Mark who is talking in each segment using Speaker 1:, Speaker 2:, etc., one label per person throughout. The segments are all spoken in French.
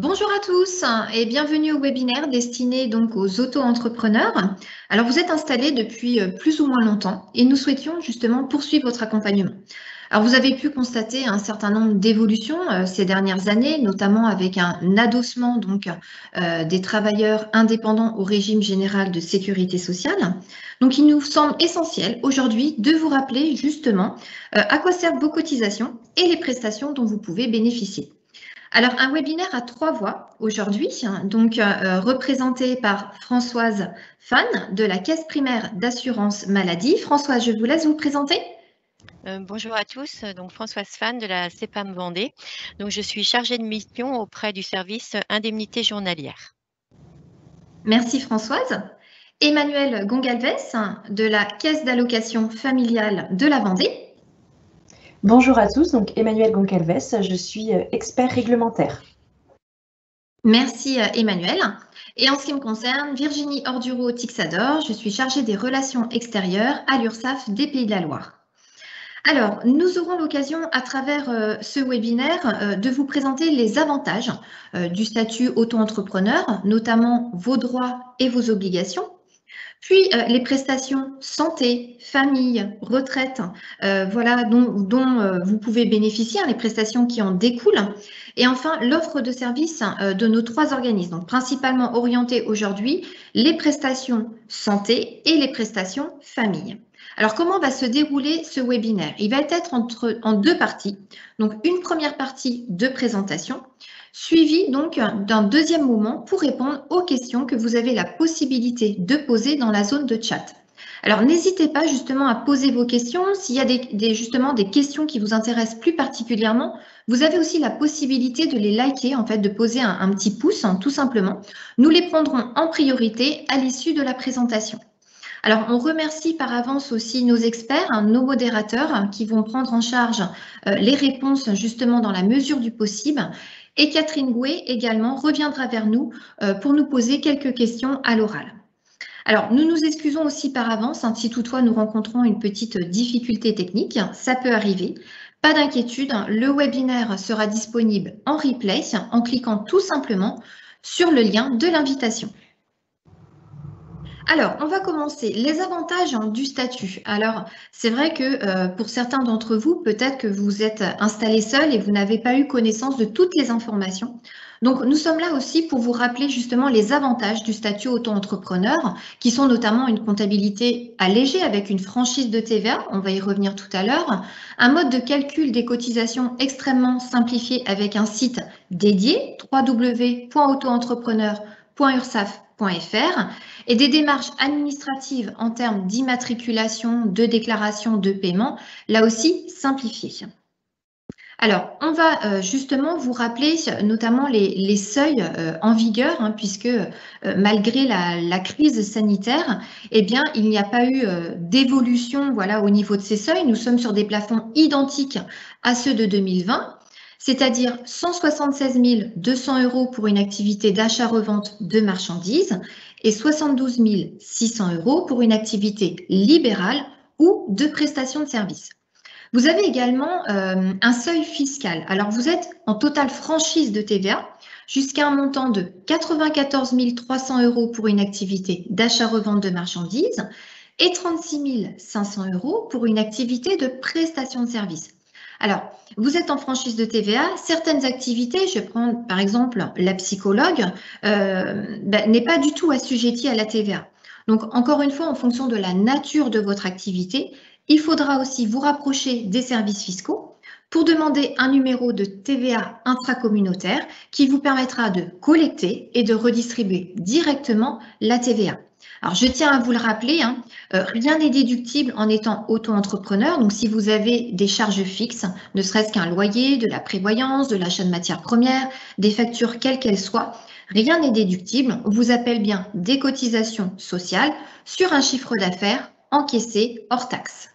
Speaker 1: Bonjour à tous et bienvenue au webinaire destiné donc aux auto-entrepreneurs. Alors vous êtes installés depuis plus ou moins longtemps et nous souhaitions justement poursuivre votre accompagnement. Alors vous avez pu constater un certain nombre d'évolutions ces dernières années, notamment avec un adossement donc des travailleurs indépendants au régime général de sécurité sociale. Donc il nous semble essentiel aujourd'hui de vous rappeler justement à quoi servent vos cotisations et les prestations dont vous pouvez bénéficier. Alors, un webinaire à trois voix aujourd'hui, donc représenté par Françoise Fan de la Caisse primaire d'assurance maladie. Françoise, je vous laisse vous présenter.
Speaker 2: Bonjour à tous, donc Françoise Fan de la CEPAM Vendée. Donc je suis chargée de mission auprès du service indemnité journalière.
Speaker 1: Merci Françoise. Emmanuel Gongalves de la Caisse d'allocation familiale de la Vendée.
Speaker 3: Bonjour à tous, donc Emmanuel Goncalves, je suis expert réglementaire.
Speaker 1: Merci Emmanuel. Et en ce qui me concerne, Virginie Orduro-Tixador, je suis chargée des relations extérieures à l'URSSAF des Pays de la Loire. Alors, nous aurons l'occasion à travers ce webinaire de vous présenter les avantages du statut auto-entrepreneur, notamment vos droits et vos obligations, puis les prestations santé, famille, retraite, voilà, dont vous pouvez bénéficier, les prestations qui en découlent. Et enfin, l'offre de services de nos trois organismes, donc principalement orientées aujourd'hui, les prestations santé et les prestations famille. Alors, comment va se dérouler ce webinaire? Il va être en deux parties. Donc, une première partie de présentation, suivi donc d'un deuxième moment pour répondre aux questions que vous avez la possibilité de poser dans la zone de chat. Alors, n'hésitez pas justement à poser vos questions. S'il y a justement des questions qui vous intéressent plus particulièrement, vous avez aussi la possibilité de les liker, en fait, de poser un petit pouce, tout simplement. Nous les prendrons en priorité à l'issue de la présentation. Alors, on remercie par avance aussi nos experts, nos modérateurs qui vont prendre en charge les réponses justement dans la mesure du possible. Et Catherine Gouet également reviendra vers nous pour nous poser quelques questions à l'oral. Alors, nous nous excusons aussi par avance si toutefois nous rencontrons une petite difficulté technique, ça peut arriver. Pas d'inquiétude, le webinaire sera disponible en replay en cliquant tout simplement sur le lien de l'invitation. Alors, on va commencer. Les avantages du statut. Alors, c'est vrai que pour certains d'entre vous, peut-être que vous êtes installé seul et vous n'avez pas eu connaissance de toutes les informations. Donc, nous sommes là aussi pour vous rappeler justement les avantages du statut auto-entrepreneur, qui sont notamment une comptabilité allégée avec une franchise de TVA, on va y revenir tout à l'heure, un mode de calcul des cotisations extrêmement simplifié avec un site dédié, www.autoentrepreneur.ursaf.fr, et des démarches administratives en termes d'immatriculation, de déclaration, de paiement, là aussi simplifiées. Alors, on va justement vous rappeler notamment les seuils en vigueur, puisque malgré la crise sanitaire, eh bien, il n'y a pas eu d'évolution voilà, au niveau de ces seuils. Nous sommes sur des plafonds identiques à ceux de 2020. C'est-à-dire 176 200 € pour une activité d'achat-revente de marchandises et 72 600 € pour une activité libérale ou de prestation de services. Vous avez également un seuil fiscal. Alors, vous êtes en totale franchise de TVA jusqu'à un montant de 94 300 € pour une activité d'achat-revente de marchandises et 36 500 € pour une activité de prestation de services. Alors, vous êtes en franchise de TVA, certaines activités, je vais prendre par exemple la psychologue, n'est pas du tout assujettie à la TVA. Donc, encore une fois, en fonction de la nature de votre activité, il faudra aussi vous rapprocher des services fiscaux pour demander un numéro de TVA intracommunautaire qui vous permettra de collecter et de redistribuer directement la TVA. Alors, je tiens à vous le rappeler, rien n'est déductible en étant auto-entrepreneur. Donc, si vous avez des charges fixes, ne serait-ce qu'un loyer, de la prévoyance, de l'achat de matières premières, des factures quelles qu'elles soient, rien n'est déductible. On vous appelle bien des cotisations sociales sur un chiffre d'affaires encaissé hors taxe.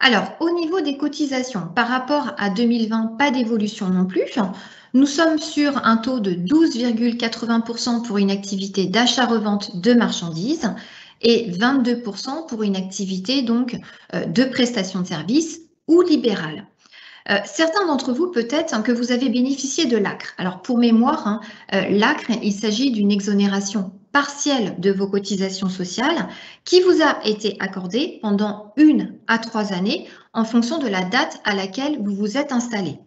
Speaker 1: Alors, au niveau des cotisations, par rapport à 2020, pas d'évolution non plus. Nous sommes sur un taux de 12,80% pour une activité d'achat-revente de marchandises et 22% pour une activité donc de prestation de services ou libéral. Certains d'entre vous, peut-être, que vous avez bénéficié de l'ACRE. Alors, pour mémoire, l'ACRE, il s'agit d'une exonération partielle de vos cotisations sociales qui vous a été accordée pendant 1 à 3 années en fonction de la date à laquelle vous vous êtes installé.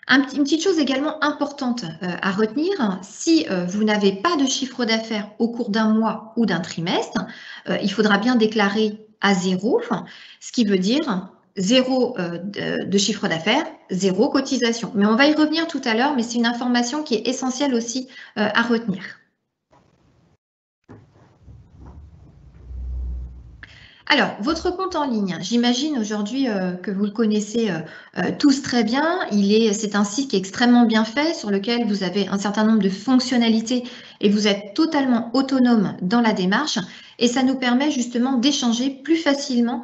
Speaker 1: Une petite chose également importante à retenir, si vous n'avez pas de chiffre d'affaires au cours d'un mois ou d'un trimestre, il faudra bien déclarer à 0, ce qui veut dire 0 de chiffre d'affaires, 0 cotisation. Mais on va y revenir tout à l'heure, mais c'est une information qui est essentielle aussi à retenir. Alors, votre compte en ligne, j'imagine aujourd'hui que vous le connaissez tous très bien. C'est un site qui est extrêmement bien fait, sur lequel vous avez un certain nombre de fonctionnalités et vous êtes totalement autonome dans la démarche. Et ça nous permet justement d'échanger plus facilement,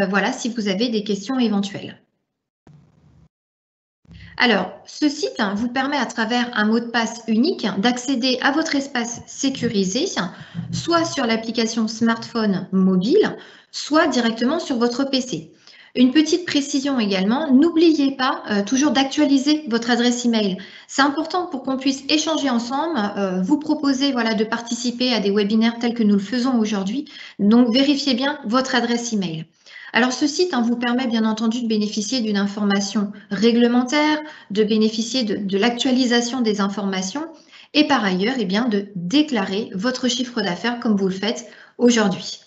Speaker 1: voilà, si vous avez des questions éventuelles. Alors, ce site vous permet à travers un mot de passe unique d'accéder à votre espace sécurisé, soit sur l'application smartphone mobile, soit directement sur votre PC. Une petite précision également, n'oubliez pas toujours d'actualiser votre adresse email. C'est important pour qu'on puisse échanger ensemble, vous proposer voilà, de participer à des webinaires tels que nous le faisons aujourd'hui. Donc, vérifiez bien votre adresse email. Alors, ce site vous permet bien entendu de bénéficier d'une information réglementaire, de bénéficier de l'actualisation des informations et par ailleurs, eh bien, de déclarer votre chiffre d'affaires comme vous le faites aujourd'hui.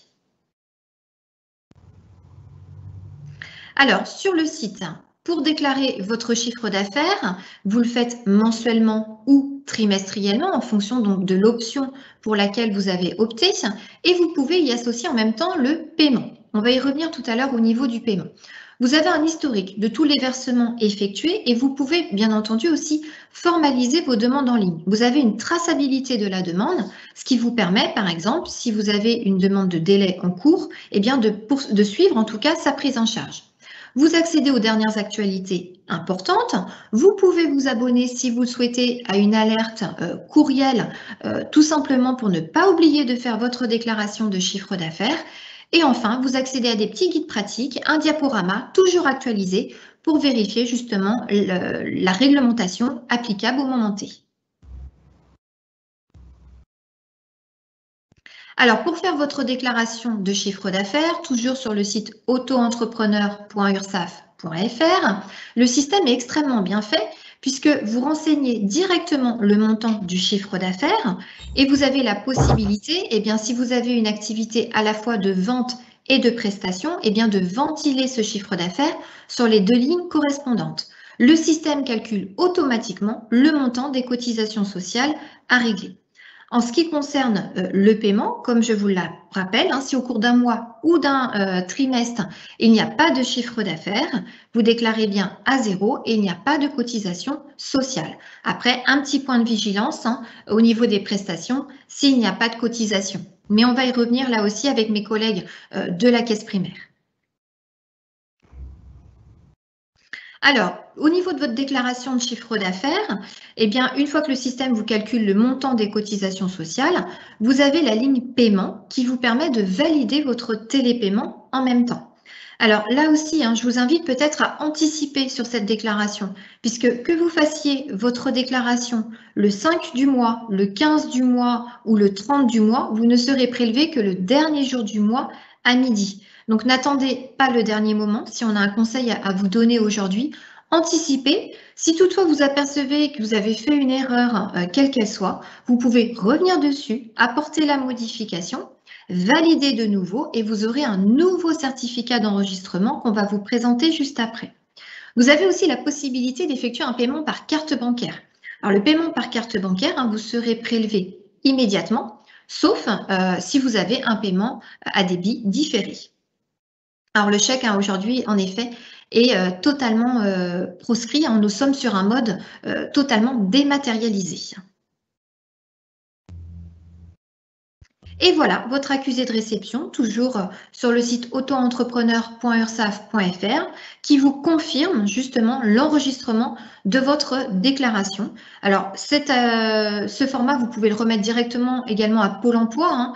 Speaker 1: Alors, sur le site, pour déclarer votre chiffre d'affaires, vous le faites mensuellement ou trimestriellement en fonction donc de l'option pour laquelle vous avez opté et vous pouvez y associer en même temps le paiement. On va y revenir tout à l'heure au niveau du paiement. Vous avez un historique de tous les versements effectués et vous pouvez bien entendu aussi formaliser vos demandes en ligne. Vous avez une traçabilité de la demande, ce qui vous permet par exemple, si vous avez une demande de délai en cours, eh bien de suivre en tout cas sa prise en charge. Vous accédez aux dernières actualités importantes. Vous pouvez vous abonner si vous le souhaitez à une alerte courriel, tout simplement pour ne pas oublier de faire votre déclaration de chiffre d'affaires. Et enfin, vous accédez à des petits guides pratiques, un diaporama toujours actualisé pour vérifier justement la réglementation applicable au moment T. Alors, pour faire votre déclaration de chiffre d'affaires, toujours sur le site autoentrepreneur.ursaf.fr, le système est extrêmement bien fait puisque vous renseignez directement le montant du chiffre d'affaires et vous avez la possibilité, eh bien, si vous avez une activité à la fois de vente et de prestation, eh bien, de ventiler ce chiffre d'affaires sur les 2 lignes correspondantes. Le système calcule automatiquement le montant des cotisations sociales à régler. En ce qui concerne le paiement, comme je vous le rappelle, si au cours d'un mois ou d'un trimestre, il n'y a pas de chiffre d'affaires, vous déclarez bien à 0 et il n'y a pas de cotisation sociale. Après, un petit point de vigilance au niveau des prestations, s'il n'y a pas de cotisation. Mais on va y revenir là aussi avec mes collègues de la caisse primaire. Alors, au niveau de votre déclaration de chiffre d'affaires, eh bien, une fois que le système vous calcule le montant des cotisations sociales, vous avez la ligne paiement qui vous permet de valider votre télépaiement en même temps. Alors là aussi, je vous invite peut-être à anticiper sur cette déclaration, puisque que vous fassiez votre déclaration le 5 du mois, le 15 du mois ou le 30 du mois, vous ne serez prélevé que le dernier jour du mois à midi. Donc, n'attendez pas le dernier moment. Si on a un conseil à vous donner aujourd'hui, anticipez. Si toutefois vous apercevez que vous avez fait une erreur, quelle qu'elle soit, vous pouvez revenir dessus, apporter la modification, valider de nouveau et vous aurez un nouveau certificat d'enregistrement qu'on va vous présenter juste après. Vous avez aussi la possibilité d'effectuer un paiement par carte bancaire. Alors, le paiement par carte bancaire, vous serez prélevé immédiatement, sauf si vous avez un paiement à débit différé. Alors, le chèque, aujourd'hui, en effet, est totalement proscrit. Nous sommes sur un mode totalement dématérialisé. Et voilà, votre accusé de réception, toujours sur le site auto-entrepreneur.ursaf.fr, qui vous confirme justement l'enregistrement de votre déclaration. Alors, ce format, vous pouvez le remettre directement également à Pôle emploi,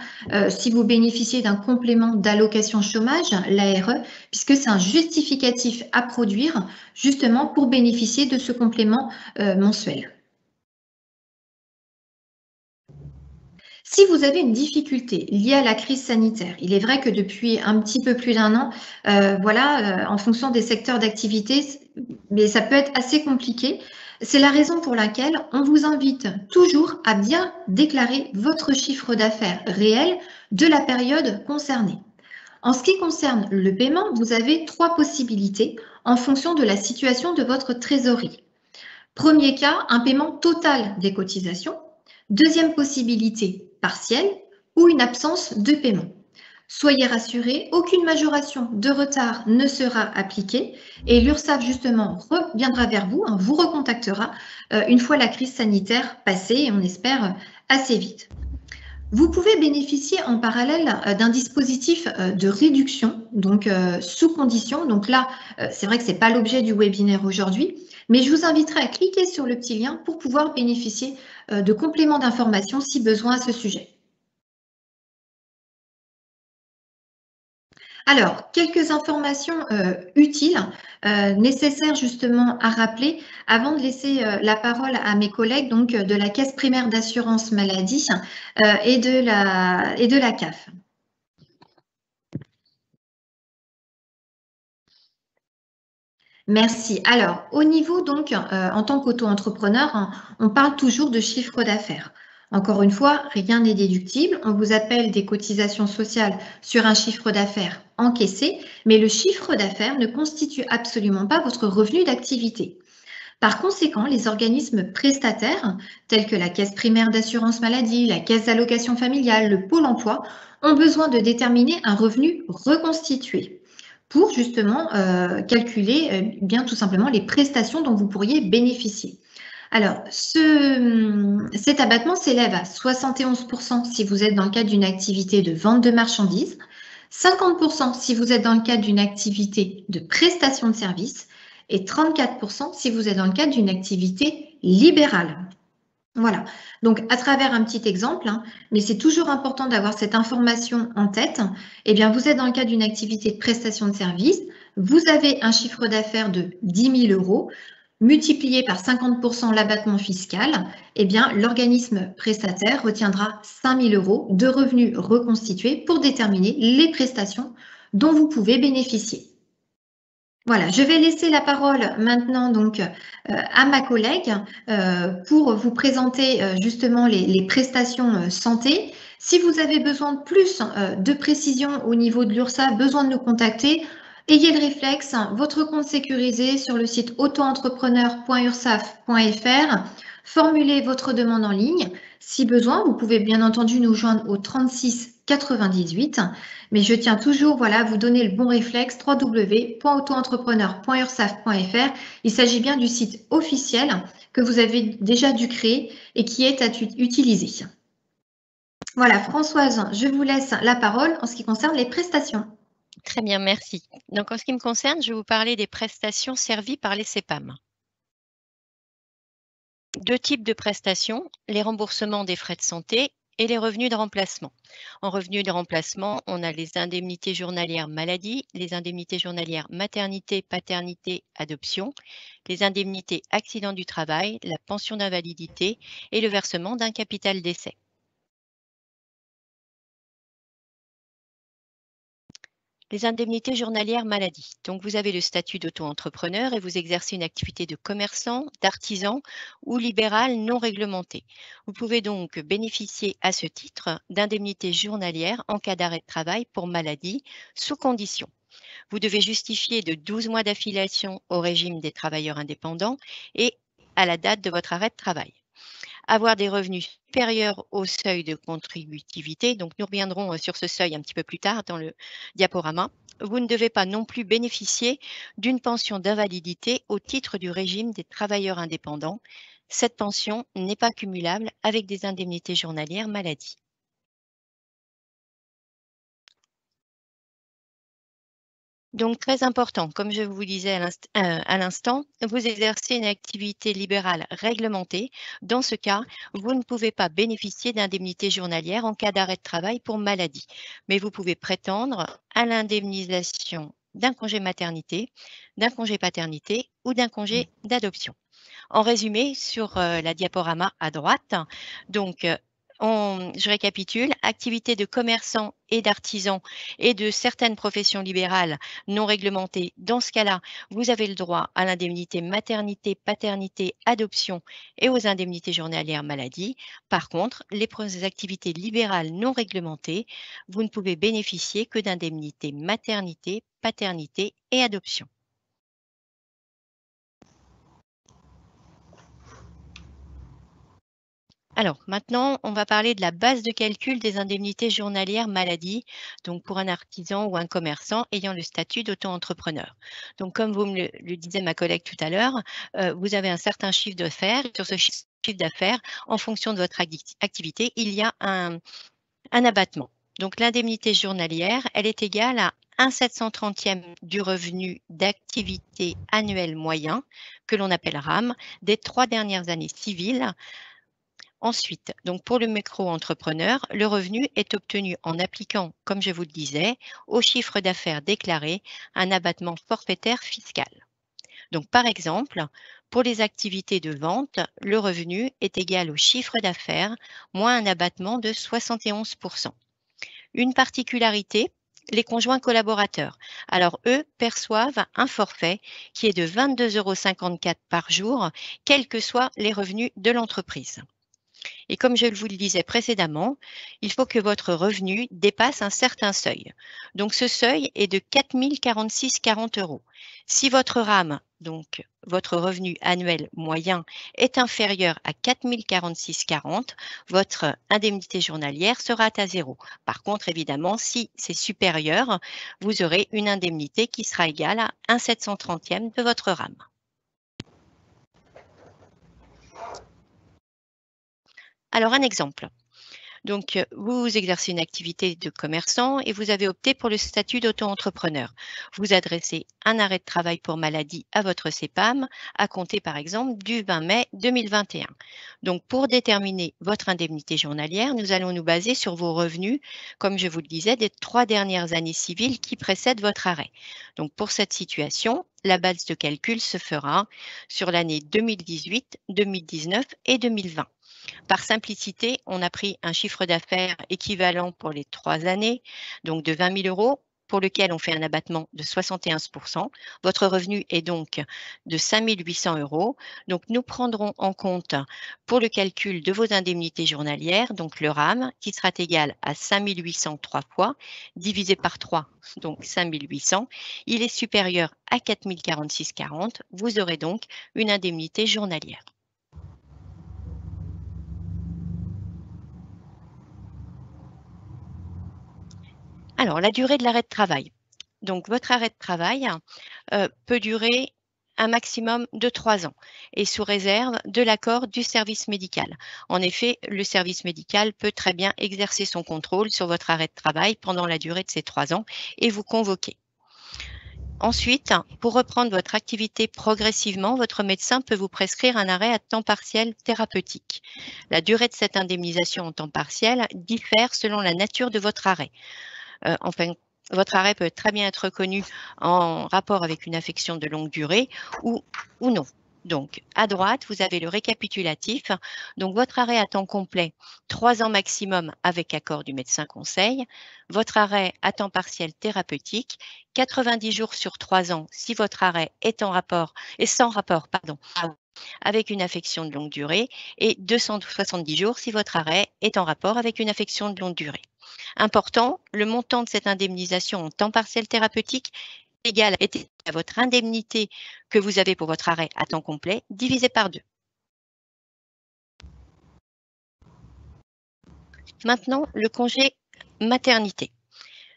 Speaker 1: si vous bénéficiez d'un complément d'allocation chômage, l'ARE, puisque c'est un justificatif à produire justement pour bénéficier de ce complément mensuel. Si vous avez une difficulté liée à la crise sanitaire, il est vrai que depuis un petit peu plus d'un an, en fonction des secteurs d'activité, mais ça peut être assez compliqué. C'est la raison pour laquelle on vous invite toujours à bien déclarer votre chiffre d'affaires réel de la période concernée. En ce qui concerne le paiement, vous avez 3 possibilités en fonction de la situation de votre trésorerie. Premier cas, un paiement total des cotisations. Deuxième possibilité, partielle ou une absence de paiement. Soyez rassurés, aucune majoration de retard ne sera appliquée et l'URSSAF justement reviendra vers vous, vous recontactera une fois la crise sanitaire passée et on espère assez vite. Vous pouvez bénéficier en parallèle d'un dispositif de réduction, donc sous condition. Donc là, c'est vrai que ce n'est pas l'objet du webinaire aujourd'hui, mais je vous inviterai à cliquer sur le petit lien pour pouvoir bénéficier de compléments d'information si besoin à ce sujet. Alors, quelques informations utiles, nécessaires justement à rappeler avant de laisser la parole à mes collègues donc, de la Caisse primaire d'assurance maladie et de la CAF. Merci. Alors, au niveau donc, en tant qu'auto-entrepreneur, on parle toujours de chiffre d'affaires. Encore une fois, rien n'est déductible. On vous appelle des cotisations sociales sur un chiffre d'affaires encaissé, mais le chiffre d'affaires ne constitue absolument pas votre revenu d'activité. Par conséquent, les organismes prestataires, tels que la Caisse primaire d'assurance maladie, la Caisse d'allocation familiale, le Pôle emploi, ont besoin de déterminer un revenu reconstitué pour justement calculer bien tout simplement les prestations dont vous pourriez bénéficier. Alors, cet abattement s'élève à 71% si vous êtes dans le cadre d'une activité de vente de marchandises, 50% si vous êtes dans le cadre d'une activité de prestation de services et 34% si vous êtes dans le cadre d'une activité libérale. Voilà, donc à travers un petit exemple, mais c'est toujours important d'avoir cette information en tête, eh bien vous êtes dans le cadre d'une activité de prestation de service, vous avez un chiffre d'affaires de 10 000 euros, multiplié par 50% l'abattement fiscal, eh bien l'organisme prestataire retiendra 5 000 euros de revenus reconstitués pour déterminer les prestations dont vous pouvez bénéficier. Voilà, je vais laisser la parole maintenant donc à ma collègue pour vous présenter justement les prestations santé. Si vous avez besoin de plus de précision au niveau de l'URSSAF, besoin de nous contacter, ayez le réflexe, votre compte sécurisé sur le site auto-entrepreneur.ursaf.fr, formulez votre demande en ligne. Si besoin, vous pouvez bien entendu nous joindre au 36 98. Mais je tiens toujours à vous donner le bon réflexe, www.autoentrepreneur.ursaf.fr. Il s'agit bien du site officiel que vous avez déjà dû créer et qui est à utiliser. Voilà, Françoise, je vous laisse la parole en ce qui concerne les prestations.
Speaker 2: Très bien, merci. Donc, en ce qui me concerne, je vais vous parler des prestations servies par les CPAM. 2 types de prestations, les remboursements des frais de santé et les revenus de remplacement. En revenus de remplacement, on a les indemnités journalières maladie, les indemnités journalières maternité, paternité, adoption, les indemnités accident du travail, la pension d'invalidité et le versement d'un capital décès. Les indemnités journalières maladie. Donc, vous avez le statut d'auto-entrepreneur et vous exercez une activité de commerçant, d'artisan ou libéral non réglementée. Vous pouvez donc bénéficier à ce titre d'indemnités journalières en cas d'arrêt de travail pour maladie sous condition. Vous devez justifier de 12 mois d'affiliation au régime des travailleurs indépendants et à la date de votre arrêt de travail. Avoir des revenus supérieurs au seuil de contributivité, donc nous reviendrons sur ce seuil un petit peu plus tard dans le diaporama. Vous ne devez pas non plus bénéficier d'une pension d'invalidité au titre du régime des travailleurs indépendants. Cette pension n'est pas cumulable avec des indemnités journalières maladie. Donc, très important, comme je vous disais à l'instant, vous exercez une activité libérale réglementée. Dans ce cas, vous ne pouvez pas bénéficier d'indemnité journalière en cas d'arrêt de travail pour maladie, mais vous pouvez prétendre à l'indemnisation d'un congé maternité, d'un congé paternité ou d'un congé d'adoption. En résumé, sur la diaporama à droite, donc je récapitule, activité de commerçants et d'artisans et de certaines professions libérales non réglementées. Dans ce cas-là, vous avez le droit à l'indemnité maternité, paternité, adoption et aux indemnités journalières maladie. Par contre, les activités libérales non réglementées, vous ne pouvez bénéficier que d'indemnités maternité, paternité et adoption. Alors, maintenant, on va parler de la base de calcul des indemnités journalières maladie, donc pour un artisan ou un commerçant ayant le statut d'auto-entrepreneur. Donc, comme vous me le disait ma collègue tout à l'heure, vous avez un certain chiffre d'affaires. Sur ce chiffre d'affaires, en fonction de votre activité, il y a un abattement. Donc, l'indemnité journalière, elle est égale à 1/730e du revenu d'activité annuel moyen, que l'on appelle RAM, des 3 dernières années civiles. Ensuite, donc pour le micro-entrepreneur, le revenu est obtenu en appliquant, comme je vous le disais, au chiffre d'affaires déclaré un abattement forfaitaire fiscal. Donc par exemple, pour les activités de vente, le revenu est égal au chiffre d'affaires moins un abattement de 71%. Une particularité, les conjoints collaborateurs. Alors eux perçoivent un forfait qui est de 22,54 € par jour, quels que soient les revenus de l'entreprise. Et comme je vous le disais précédemment, il faut que votre revenu dépasse un certain seuil. Donc ce seuil est de 4 046,40 €. Si votre RAM, donc votre revenu annuel moyen, est inférieur à 4 046,40 €, votre indemnité journalière sera à 0. Par contre, évidemment, si c'est supérieur, vous aurez une indemnité qui sera égale à 1/730e de votre RAM. Alors, un exemple. Donc, vous exercez une activité de commerçant et vous avez opté pour le statut d'auto-entrepreneur. Vous adressez un arrêt de travail pour maladie à votre CEPAM à compter, par exemple, du 20 mai 2021. Donc, pour déterminer votre indemnité journalière, nous allons nous baser sur vos revenus, comme je vous le disais, des 3 dernières années civiles qui précèdent votre arrêt. Donc, pour cette situation, la base de calcul se fera sur l'année 2018, 2019 et 2020. Par simplicité, on a pris un chiffre d'affaires équivalent pour les 3 années, donc de 20 000 €, pour lequel on fait un abattement de 71%. Votre revenu est donc de 5 800 €. Donc, nous prendrons en compte pour le calcul de vos indemnités journalières, donc le RAM, qui sera égal à 5 800 3 fois, divisé par 3, donc 5 800. Il est supérieur à 4 046,40. Vous aurez donc une indemnité journalière. Alors, la durée de l'arrêt de travail. Donc, votre arrêt de travail peut durer un maximum de 3 ans et sous réserve de l'accord du service médical. En effet, le service médical peut très bien exercer son contrôle sur votre arrêt de travail pendant la durée de ces 3 ans et vous convoquer. Ensuite, pour reprendre votre activité progressivement, votre médecin peut vous prescrire un arrêt à temps partiel thérapeutique. La durée de cette indemnisation en temps partiel diffère selon la nature de votre arrêt. Enfin, votre arrêt peut très bien être reconnu en rapport avec une affection de longue durée ou non. Donc, à droite, vous avez le récapitulatif. Donc, votre arrêt à temps complet, 3 ans maximum avec accord du médecin conseil. Votre arrêt à temps partiel thérapeutique, 90 jours sur 3 ans si votre arrêt est sans rapport, avec une affection de longue durée et 270 jours si votre arrêt est en rapport avec une affection de longue durée. Important, le montant de cette indemnisation en temps partiel thérapeutique est égal à votre indemnité que vous avez pour votre arrêt à temps complet divisé par 2. Maintenant, le congé maternité.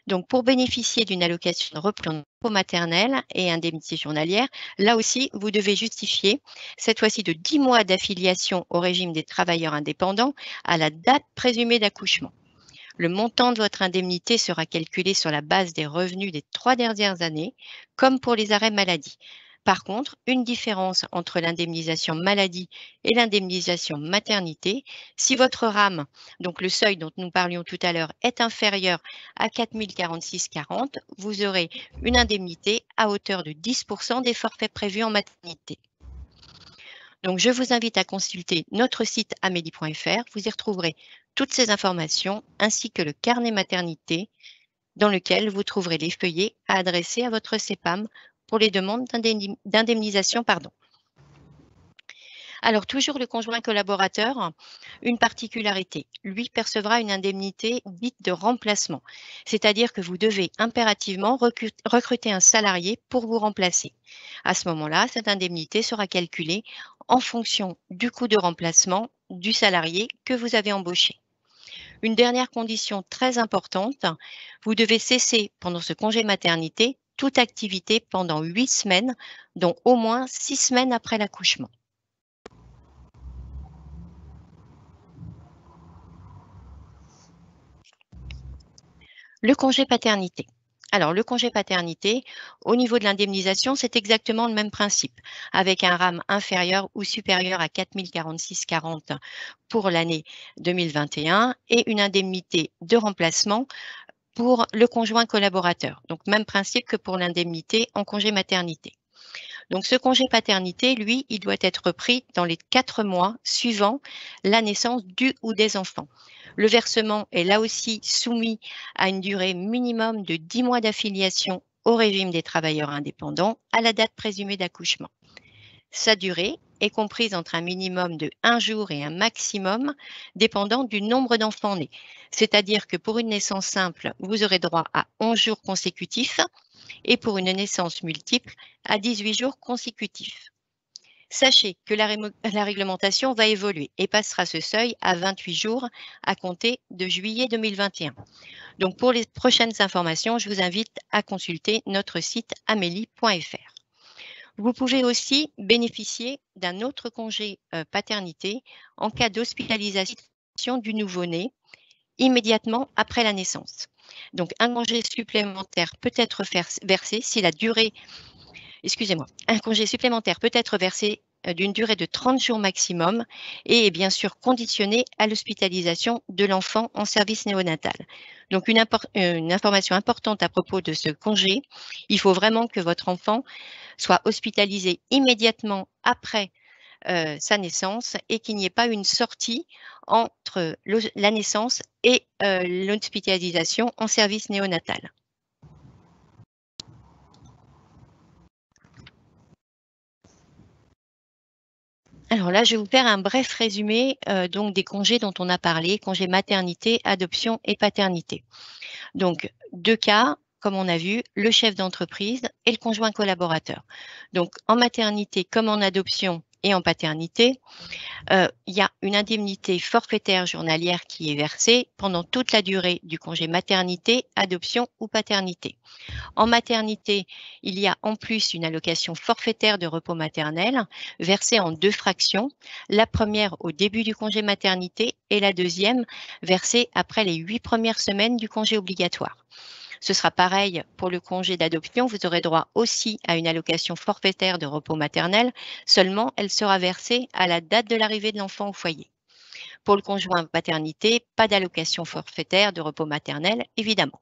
Speaker 2: Donc, pour bénéficier d'une allocation de repos maternel et indemnité journalière, là aussi, vous devez justifier, cette fois-ci de 10 mois d'affiliation au régime des travailleurs indépendants à la date présumée d'accouchement. Le montant de votre indemnité sera calculé sur la base des revenus des 3 dernières années, comme pour les arrêts maladie. Par contre, une différence entre l'indemnisation maladie et l'indemnisation maternité, si votre RAM, donc le seuil dont nous parlions tout à l'heure, est inférieur à 4 046,40, vous aurez une indemnité à hauteur de 10% des forfaits prévus en maternité. Donc, je vous invite à consulter notre site amélie.fr. Vous y retrouverez toutes ces informations ainsi que le carnet maternité dans lequel vous trouverez les feuillets à adresser à votre CEPAM pour les demandes d'indemnisation. Alors, toujours le conjoint collaborateur, une particularité, lui percevra une indemnité dite de remplacement, c'est-à-dire que vous devez impérativement recruter un salarié pour vous remplacer. À ce moment-là, cette indemnité sera calculée en fonction du coût de remplacement du salarié que vous avez embauché. Une dernière condition très importante, vous devez cesser pendant ce congé maternité toute activité pendant 8 semaines, dont au moins 6 semaines après l'accouchement. Le congé paternité. Alors, le congé paternité, au niveau de l'indemnisation, c'est exactement le même principe, avec un RAM inférieur ou supérieur à 4 046,40 pour l'année 2021 et une indemnité de remplacement pour le conjoint collaborateur. Donc, même principe que pour l'indemnité en congé maternité. Donc, ce congé paternité, lui, il doit être pris dans les 4 mois suivant la naissance du ou des enfants. Le versement est là aussi soumis à une durée minimum de 10 mois d'affiliation au régime des travailleurs indépendants à la date présumée d'accouchement. Sa durée est comprise entre un minimum de 1 jour et un maximum dépendant du nombre d'enfants nés. C'est-à-dire que pour une naissance simple, vous aurez droit à 11 jours consécutifs et pour une naissance multiple à 18 jours consécutifs. Sachez que la réglementation va évoluer et passera ce seuil à 28 jours à compter de juillet 2021. Donc pour les prochaines informations, je vous invite à consulter notre site amélie.fr. Vous pouvez aussi bénéficier d'un autre congé paternité en cas d'hospitalisation du nouveau-né immédiatement après la naissance. Donc, un congé supplémentaire peut être versé si la durée, un congé supplémentaire peut être versé d'une durée de 30 jours maximum et est bien sûr conditionné à l'hospitalisation de l'enfant en service néonatal. Donc, une information importante à propos de ce congé, il faut vraiment que votre enfant soit hospitalisé immédiatement après sa naissance et qu'il n'y ait pas une sortie entre la naissance et l'hospitalisation en service néonatal. Alors là, je vais vous faire un bref résumé donc des congés dont on a parlé, congés maternité, adoption et paternité. Donc, 2 cas, comme on a vu, le chef d'entreprise et le conjoint collaborateur. Donc, en maternité comme en adoption et en paternité, il y a une indemnité forfaitaire journalière qui est versée pendant toute la durée du congé maternité, adoption ou paternité. En maternité, il y a en plus une allocation forfaitaire de repos maternel versée en 2 fractions. La première au début du congé maternité et la deuxième versée après les 8 premières semaines du congé obligatoire. Ce sera pareil pour le congé d'adoption. Vous aurez droit aussi à une allocation forfaitaire de repos maternel. Seulement, elle sera versée à la date de l'arrivée de l'enfant au foyer. Pour le conjoint paternité, pas d'allocation forfaitaire de repos maternel, évidemment.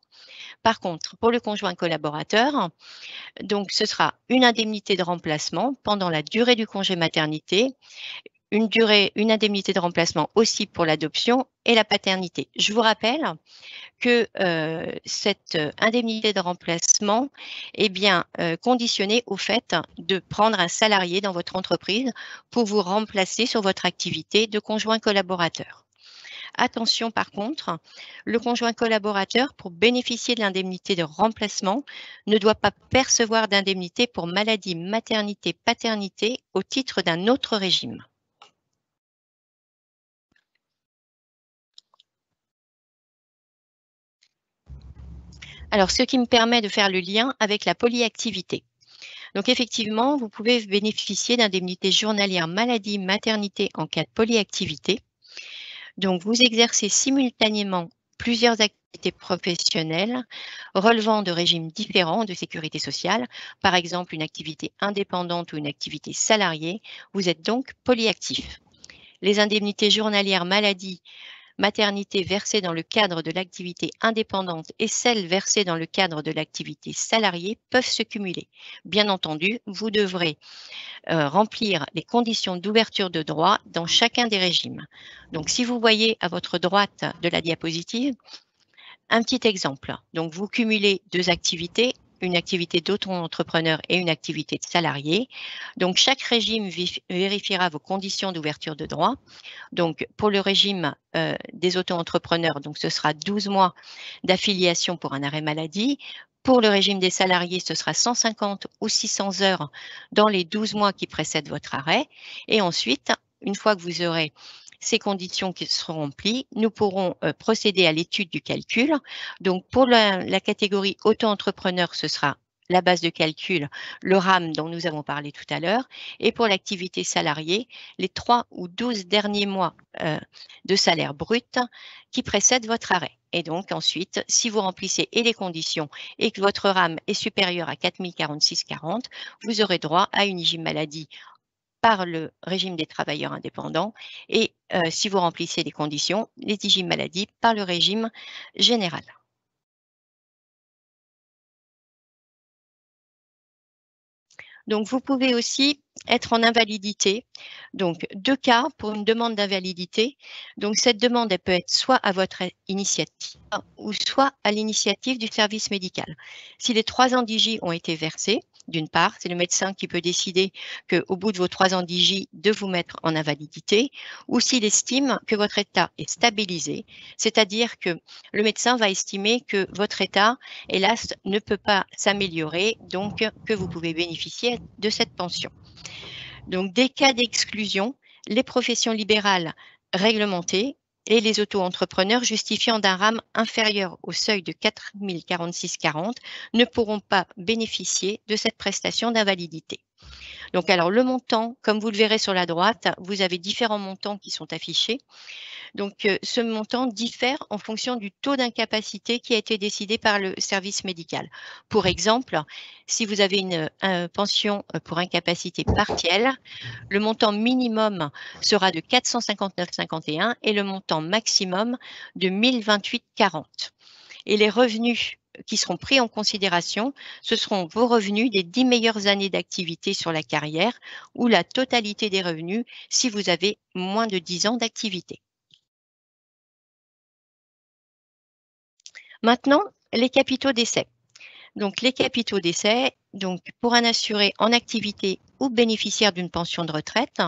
Speaker 2: Par contre, pour le conjoint collaborateur, donc ce sera une indemnité de remplacement pendant la durée du congé maternité, une indemnité de remplacement aussi pour l'adoption et la paternité. Je vous rappelle que cette indemnité de remplacement est bien conditionnée au fait de prendre un salarié dans votre entreprise pour vous remplacer sur votre activité de conjoint collaborateur. Attention par contre, le conjoint collaborateur, pour bénéficier de l'indemnité de remplacement, ne doit pas percevoir d'indemnité pour maladie, maternité, paternité au titre d'un autre régime. Alors, ce qui me permet de faire le lien avec la polyactivité. Donc, effectivement, vous pouvez bénéficier d'indemnités journalières maladie, maternité en cas de polyactivité. Donc, vous exercez simultanément plusieurs activités professionnelles relevant de régimes différents de sécurité sociale, par exemple une activité indépendante ou une activité salariée, vous êtes donc polyactif. Les indemnités journalières maladie, maternité versées dans le cadre de l'activité indépendante et celles versées dans le cadre de l'activité salariée peuvent se cumuler. Bien entendu, vous devrez remplir les conditions d'ouverture de droit dans chacun des régimes. Donc, si vous voyez à votre droite de la diapositive, un petit exemple. Donc, vous cumulez deux activités, une activité d'auto-entrepreneur et une activité de salarié. Donc, chaque régime vérifiera vos conditions d'ouverture de droit. Donc, pour le régime des auto-entrepreneurs, donc ce sera 12 mois d'affiliation pour un arrêt maladie. Pour le régime des salariés, ce sera 150 ou 600 heures dans les 12 mois qui précèdent votre arrêt. Et ensuite, une fois que vous aurez ces conditions qui seront remplies, nous pourrons procéder à l'étude du calcul. Donc, pour la catégorie auto-entrepreneur, ce sera la base de calcul, le RAM dont nous avons parlé tout à l'heure. Et pour l'activité salariée, les 3 ou 12 derniers mois de salaire brut qui précèdent votre arrêt. Et donc ensuite, si vous remplissez les conditions et que votre RAM est supérieur à 4046,40, vous aurez droit à une IGIM maladie par le régime des travailleurs indépendants et si vous remplissez les conditions, les IGIM maladie par le régime général. Donc, vous pouvez aussi être en invalidité. Donc, 2 cas pour une demande d'invalidité. Donc, cette demande, elle peut être soit à votre initiative ou soit à l'initiative du service médical. Si les 3 ans d'IJ ont été versés, d'une part, c'est le médecin qui peut décider qu'au bout de vos 3 ans d'IJ, de vous mettre en invalidité, ou s'il estime que votre état est stabilisé, c'est-à-dire que le médecin va estimer que votre état, hélas, ne peut pas s'améliorer, donc que vous pouvez bénéficier de cette pension. Donc, des cas d'exclusion, les professions libérales réglementées et les auto-entrepreneurs justifiant d'un RAM inférieur au seuil de 4046,40 ne pourront pas bénéficier de cette prestation d'invalidité. Donc, alors le montant, comme vous le verrez sur la droite, vous avez différents montants qui sont affichés. Donc, ce montant diffère en fonction du taux d'incapacité qui a été décidé par le service médical. Pour exemple, si vous avez une pension pour incapacité partielle, le montant minimum sera de 459,51 et le montant maximum de 1028,40. Et les revenus qui seront pris en considération, ce seront vos revenus des 10 meilleures années d'activité sur la carrière ou la totalité des revenus si vous avez moins de 10 ans d'activité. Maintenant, les capitaux d'essai. Donc, les capitaux d'essai, donc pour un assuré en activité ou bénéficiaire d'une pension de retraite,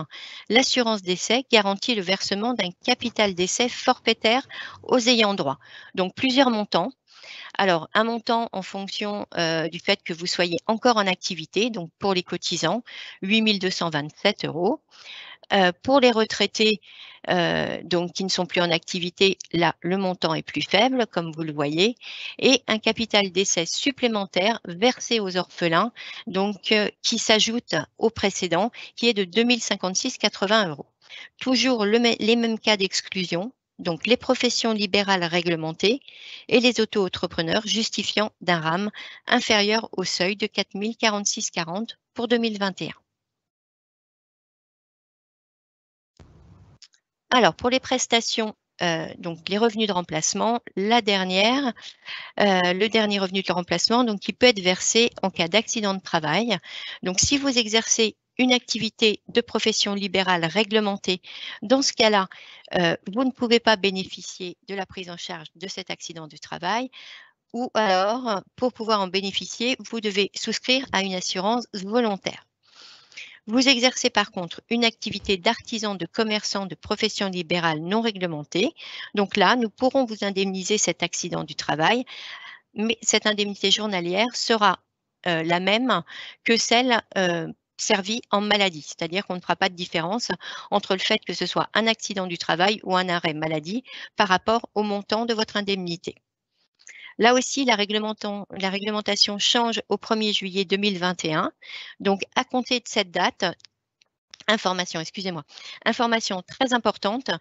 Speaker 2: l'assurance d'essai garantit le versement d'un capital d'essai forfaitaire aux ayants droit. Donc, plusieurs montants. Alors, un montant en fonction du fait que vous soyez encore en activité, donc pour les cotisants, 8 227 €. Pour les retraités donc qui ne sont plus en activité, là, le montant est plus faible, comme vous le voyez, et un capital d'essai supplémentaire versé aux orphelins, donc qui s'ajoute au précédent, qui est de 2056,80 €. Toujours les mêmes cas d'exclusion, donc les professions libérales réglementées et les auto-entrepreneurs justifiant d'un RAM inférieur au seuil de 4046,40 pour 2021. Alors, pour les prestations, donc les revenus de remplacement, le dernier revenu de remplacement, donc qui peut être versé en cas d'accident de travail. Donc, si vous exercez une activité de profession libérale réglementée, dans ce cas-là, vous ne pouvez pas bénéficier de la prise en charge de cet accident du travail. Ou alors, pour pouvoir en bénéficier, vous devez souscrire à une assurance volontaire. Vous exercez par contre une activité d'artisan, de commerçant, de profession libérale non réglementée. Donc là, nous pourrons vous indemniser cet accident du travail, mais cette indemnité journalière sera la même que celle servie en maladie. C'est-à-dire qu'on ne fera pas de différence entre le fait que ce soit un accident du travail ou un arrêt maladie par rapport au montant de votre indemnité. Là aussi, la réglementation change au 1er juillet 2021. Donc, à compter de cette date, information très importante,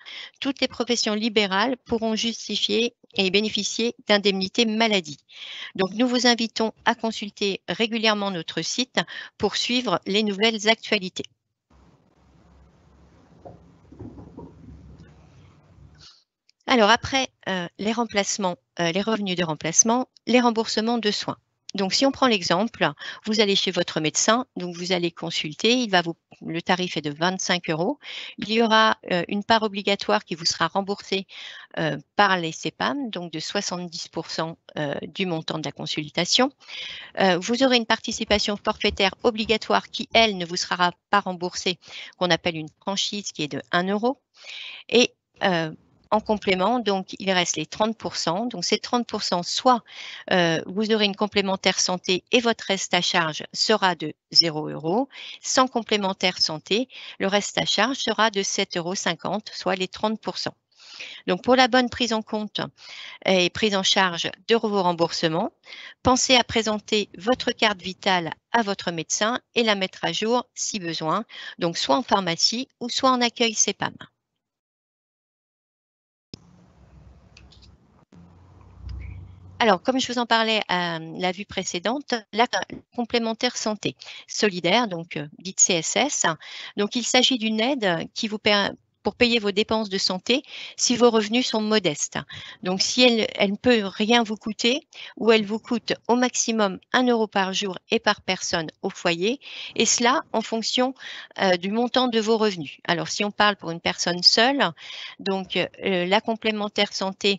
Speaker 2: toutes les professions libérales pourront justifier et bénéficier d'indemnités maladie. Donc, nous vous invitons à consulter régulièrement notre site pour suivre les nouvelles actualités. Alors, après les remplacements, les revenus de remplacement, les remboursements de soins. Donc, si on prend l'exemple, vous allez chez votre médecin, donc vous allez consulter, le tarif est de 25 €. Il y aura une part obligatoire qui vous sera remboursée par les CPAM, donc de 70% du montant de la consultation. Vous aurez une participation forfaitaire obligatoire qui, elle, ne vous sera pas remboursée, qu'on appelle une franchise qui est de 1 €. Et en complément, donc, il reste les 30%. Donc, ces 30%, soit vous aurez une complémentaire santé et votre reste à charge sera de 0 €. Sans complémentaire santé, le reste à charge sera de 7,50 €, soit les 30%. Donc, pour la bonne prise en compte et prise en charge de vos remboursements, pensez à présenter votre carte vitale à votre médecin et la mettre à jour si besoin, donc soit en pharmacie ou soit en accueil CPAM. Alors, comme je vous en parlais à la vue précédente, la complémentaire santé solidaire, donc dite CSS, donc il s'agit d'une aide qui vous permet pour payer vos dépenses de santé si vos revenus sont modestes. Donc, si elle ne peut rien vous coûter ou elle vous coûte au maximum 1 € par jour et par personne au foyer, et cela en fonction du montant de vos revenus. Alors, si on parle pour une personne seule, donc la complémentaire santé,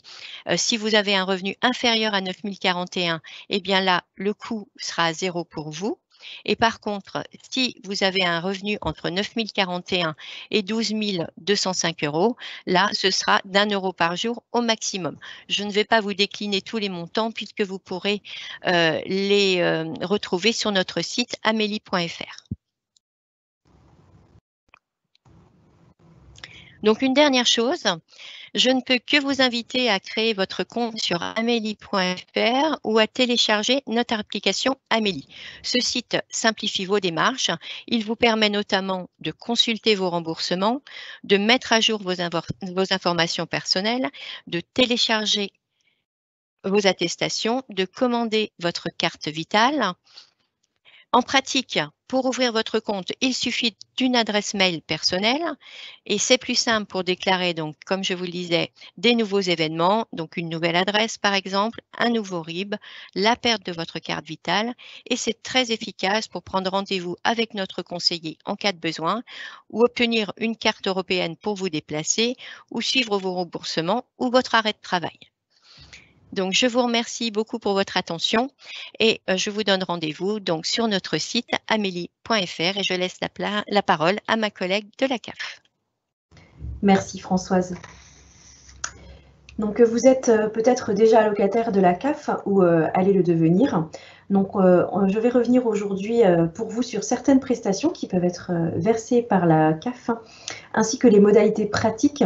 Speaker 2: si vous avez un revenu inférieur à 9 041, eh bien là, le coût sera à 0 pour vous. Et par contre, si vous avez un revenu entre 9 041 et 12 205 €, là, ce sera d'1 € par jour au maximum. Je ne vais pas vous décliner tous les montants puisque vous pourrez les retrouver sur notre site amélie.fr. Donc, une dernière chose, je ne peux que vous inviter à créer votre compte sur amélie.fr ou à télécharger notre application Amélie. Ce site simplifie vos démarches. Il vous permet notamment de consulter vos remboursements, de mettre à jour vos informations personnelles, de télécharger vos attestations, de commander votre carte vitale. En pratique, pour ouvrir votre compte, il suffit d'une adresse mail personnelle et c'est plus simple pour déclarer, donc, comme je vous le disais, des nouveaux événements, donc une nouvelle adresse par exemple, un nouveau RIB, la perte de votre carte vitale, et c'est très efficace pour prendre rendez-vous avec notre conseiller en cas de besoin ou obtenir une carte européenne pour vous déplacer ou suivre vos remboursements ou votre arrêt de travail. Donc, je vous remercie beaucoup pour votre attention et je vous donne rendez-vous donc sur notre site amélie.fr et je laisse la parole à ma collègue de la CAF.
Speaker 3: Merci Françoise. Donc, vous êtes peut-être déjà allocataire de la CAF ou allez le devenir. Donc, je vais revenir aujourd'hui pour vous sur certaines prestations qui peuvent être versées par la CAF, ainsi que les modalités pratiques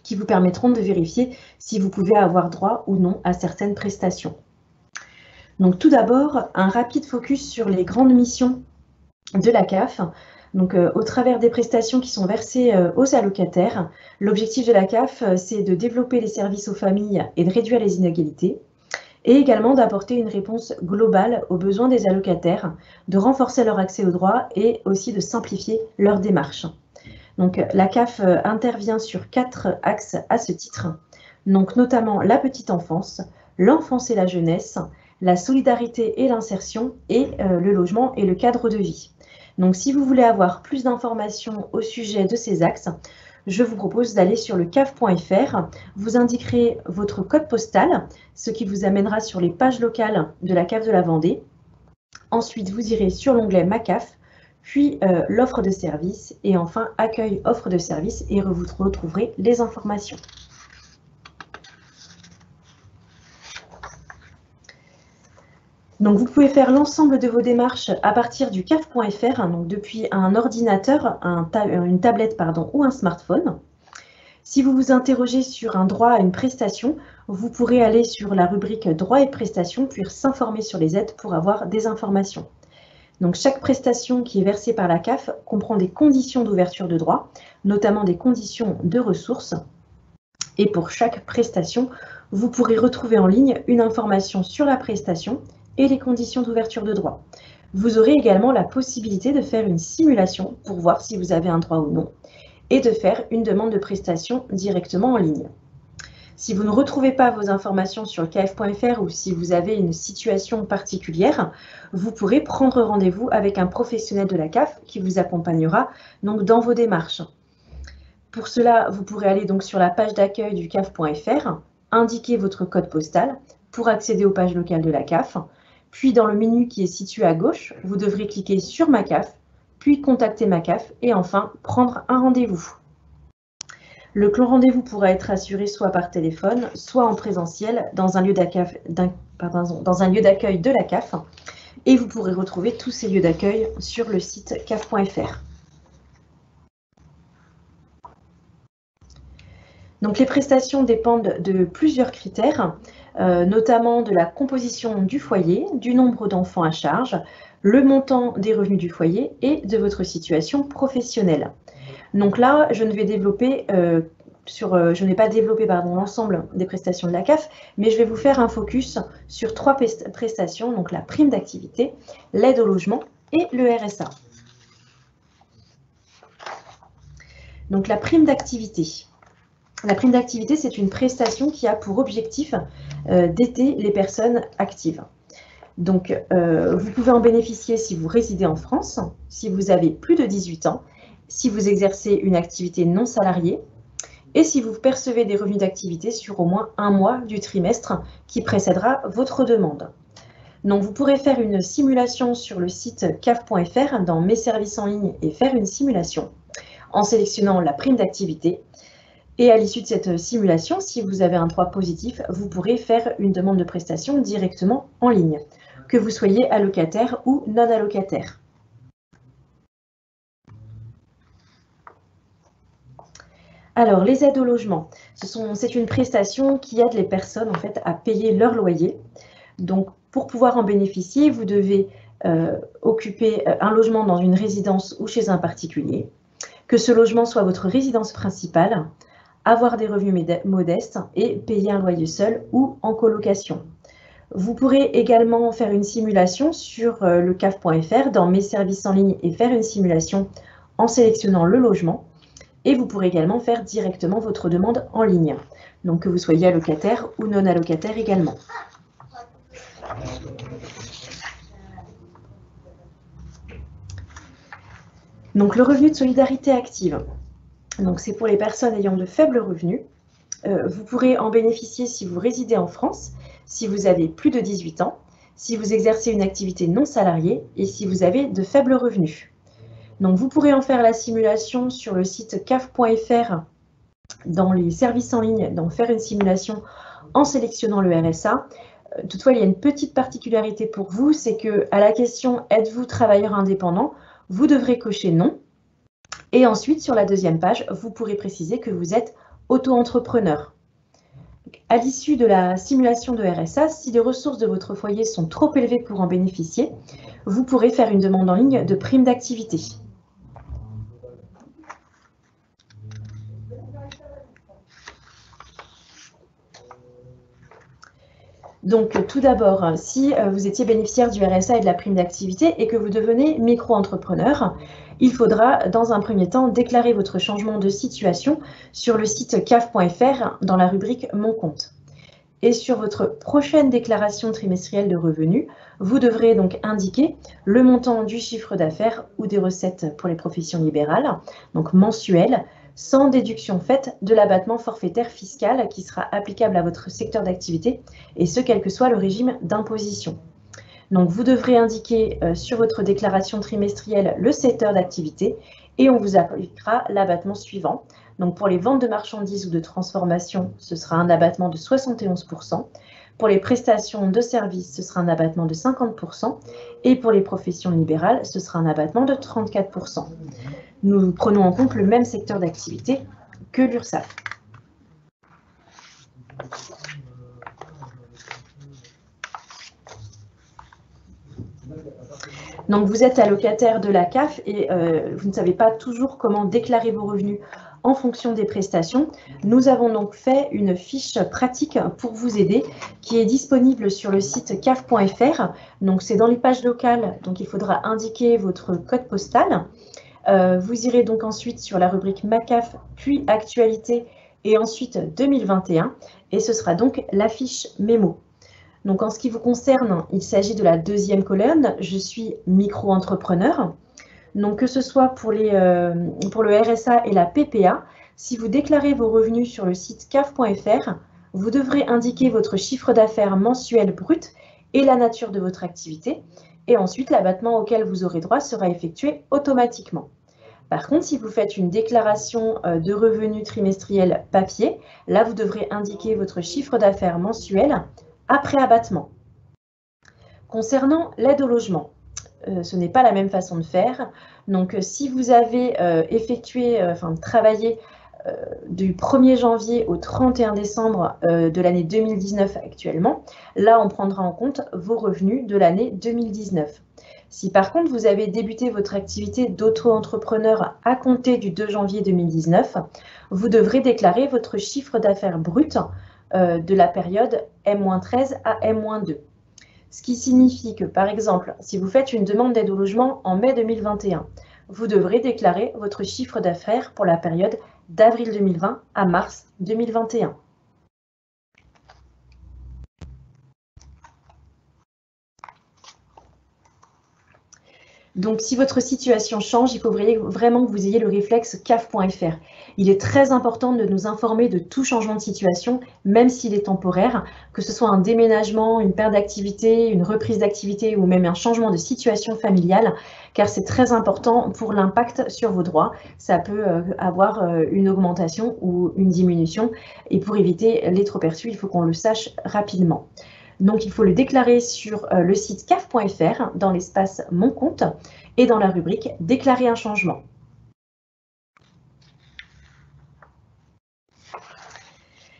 Speaker 3: qui vous permettront de vérifier si vous pouvez avoir droit ou non à certaines prestations. Donc, tout d'abord, un rapide focus sur les grandes missions de la CAF. Donc, au travers des prestations qui sont versées aux allocataires, l'objectif de la CAF, c'est de développer les services aux familles et de réduire les inégalités, et également d'apporter une réponse globale aux besoins des allocataires, de renforcer leur accès aux droits et aussi de simplifier leurs démarches. Donc, la CAF intervient sur 4 axes à ce titre, donc notamment la petite enfance, l'enfance et la jeunesse, la solidarité et l'insertion, et le logement et le cadre de vie. Donc, si vous voulez avoir plus d'informations au sujet de ces axes, je vous propose d'aller sur le caf.fr. Vous indiquerez votre code postal, ce qui vous amènera sur les pages locales de la CAF de la Vendée. Ensuite, vous irez sur l'onglet Ma CAF, puis l'offre de service, et enfin accueil offre de service, et vous retrouverez les informations. Donc, vous pouvez faire l'ensemble de vos démarches à partir du caf.fr, donc depuis un ordinateur, une tablette ou un smartphone. Si vous vous interrogez sur un droit à une prestation, vous pourrez aller sur la rubrique droits et prestations, puis s'informer sur les aides pour avoir des informations. Donc, chaque prestation qui est versée par la CAF comprend des conditions d'ouverture de droit, notamment des conditions de ressources. Et pour chaque prestation, vous pourrez retrouver en ligne une information sur la prestation et les conditions d'ouverture de droit. Vous aurez également la possibilité de faire une simulation pour voir si vous avez un droit ou non et de faire une demande de prestation directement en ligne. Si vous ne retrouvez pas vos informations sur le CAF.fr ou si vous avez une situation particulière, vous pourrez prendre rendez-vous avec un professionnel de la CAF qui vous accompagnera donc dans vos démarches. Pour cela, vous pourrez aller donc sur la page d'accueil du CAF.fr, indiquer votre code postal pour accéder aux pages locales de la CAF, puis dans le menu qui est situé à gauche, vous devrez cliquer sur Ma CAF, puis contacter ma CAF et enfin prendre un rendez-vous. Le rendez-vous pourra être assuré soit par téléphone, soit en présentiel dans un lieu d'accueil de la CAF et vous pourrez retrouver tous ces lieux d'accueil sur le site CAF.fr. Donc les prestations dépendent de plusieurs critères, notamment de la composition du foyer, du nombre d'enfants à charge, le montant des revenus du foyer et de votre situation professionnelle. Donc là, je ne vais développer pas développé l'ensemble des prestations de la CAF, mais je vais vous faire un focus sur 3 prestations, donc la prime d'activité, l'aide au logement et le RSA. Donc la prime d'activité. La prime d'activité, c'est une prestation qui a pour objectif d'aider les personnes actives. Donc, vous pouvez en bénéficier si vous résidez en France, si vous avez plus de 18 ans, si vous exercez une activité non salariée et si vous percevez des revenus d'activité sur au moins un mois du trimestre qui précédera votre demande. Donc, vous pourrez faire une simulation sur le site CAF.fr dans Mes services en ligne et faire une simulation en sélectionnant la prime d'activité. Et à l'issue de cette simulation, si vous avez un droit positif, vous pourrez faire une demande de prestation directement en ligne, que vous soyez allocataire ou non allocataire. Alors, les aides au logement, c'est une prestation qui aide les personnes en fait, à payer leur loyer. Donc, pour pouvoir en bénéficier, vous devez occuper un logement dans une résidence ou chez un particulier, que ce logement soit votre résidence principale, avoir des revenus modestes et payer un loyer seul ou en colocation. Vous pourrez également faire une simulation sur le CAF.fr dans Mes services en ligne et faire une simulation en sélectionnant le logement. Et vous pourrez également faire directement votre demande en ligne, donc que vous soyez allocataire ou non allocataire également. Donc le revenu de solidarité active. Donc c'est pour les personnes ayant de faibles revenus. Vous pourrez en bénéficier si vous résidez en France, si vous avez plus de 18 ans, si vous exercez une activité non salariée et si vous avez de faibles revenus. Donc vous pourrez en faire la simulation sur le site CAF.fr dans les services en ligne, donc faire une simulation en sélectionnant le RSA. Toutefois, il y a une petite particularité pour vous, c'est qu'à la question « Êtes-vous travailleur indépendant ?», vous devrez cocher « Non ». Et ensuite, sur la deuxième page, vous pourrez préciser que vous êtes auto-entrepreneur. À l'issue de la simulation de RSA, si les ressources de votre foyer sont trop élevées pour en bénéficier, vous pourrez faire une demande en ligne de prime d'activité. Donc, tout d'abord, si vous étiez bénéficiaire du RSA et de la prime d'activité et que vous devenez micro-entrepreneur, il faudra, dans un premier temps, déclarer votre changement de situation sur le site CAF.fr dans la rubrique « Mon compte ». Et sur votre prochaine déclaration trimestrielle de revenus, vous devrez donc indiquer le montant du chiffre d'affaires ou des recettes pour les professions libérales, donc mensuel, sans déduction faite de l'abattement forfaitaire fiscal qui sera applicable à votre secteur d'activité, et ce, quel que soit le régime d'imposition. Donc, vous devrez indiquer sur votre déclaration trimestrielle le secteur d'activité et on vous appliquera l'abattement suivant. Donc, pour les ventes de marchandises ou de transformation, ce sera un abattement de 71%. Pour les prestations de services, ce sera un abattement de 50%. Et pour les professions libérales, ce sera un abattement de 34%. Nous prenons en compte le même secteur d'activité que l'URSSAF. Donc, vous êtes allocataire de la CAF et vous ne savez pas toujours comment déclarer vos revenus en fonction des prestations. Nous avons donc fait une fiche pratique pour vous aider qui est disponible sur le site caf.fr. Donc, c'est dans les pages locales, donc il faudra indiquer votre code postal. Vous irez donc ensuite sur la rubrique MACAF, puis Actualité et ensuite 2021. Et ce sera donc la fiche mémo. Donc, en ce qui vous concerne, il s'agit de la deuxième colonne. Je suis micro-entrepreneur. Donc, que ce soit pour le RSA et la PPA, si vous déclarez vos revenus sur le site caf.fr, vous devrez indiquer votre chiffre d'affaires mensuel brut et la nature de votre activité. Et ensuite, l'abattement auquel vous aurez droit sera effectué automatiquement. Par contre, si vous faites une déclaration de revenus trimestriels papier, là, vous devrez indiquer votre chiffre d'affaires mensuel après abattement. Concernant l'aide au logement, ce n'est pas la même façon de faire. Donc, si vous avez travaillé du 1er janvier au 31 décembre de l'année 2019 actuellement, là, on prendra en compte vos revenus de l'année 2019. Si par contre, vous avez débuté votre activité d'auto-entrepreneur à compter du 2 janvier 2019, vous devrez déclarer votre chiffre d'affaires brut de la période M-13 à M-2. Ce qui signifie que, par exemple, si vous faites une demande d'aide au logement en mai 2021, vous devrez déclarer votre chiffre d'affaires pour la période d'avril 2020 à mars 2021. Donc, si votre situation change, il faut vraiment que vous ayez le réflexe caf.fr. Il est très important de nous informer de tout changement de situation, même s'il est temporaire, que ce soit un déménagement, une perte d'activité, une reprise d'activité ou même un changement de situation familiale, car c'est très important pour l'impact sur vos droits. Ça peut avoir une augmentation ou une diminution. Et pour éviter les trop-perçus, il faut qu'on le sache rapidement. Donc, il faut le déclarer sur le site caf.fr dans l'espace Mon compte et dans la rubrique Déclarer un changement.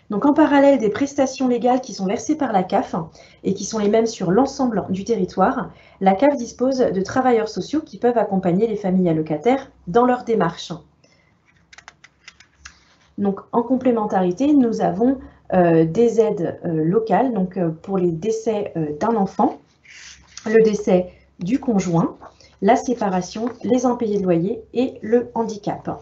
Speaker 3: Donc, en parallèle des prestations légales qui sont versées par la CAF et qui sont les mêmes sur l'ensemble du territoire, la CAF dispose de travailleurs sociaux qui peuvent accompagner les familles allocataires dans leur démarche. Donc, en complémentarité, nous avons des aides locales, donc pour les décès d'un enfant, le décès du conjoint, la séparation, les impayés de loyer et le handicap.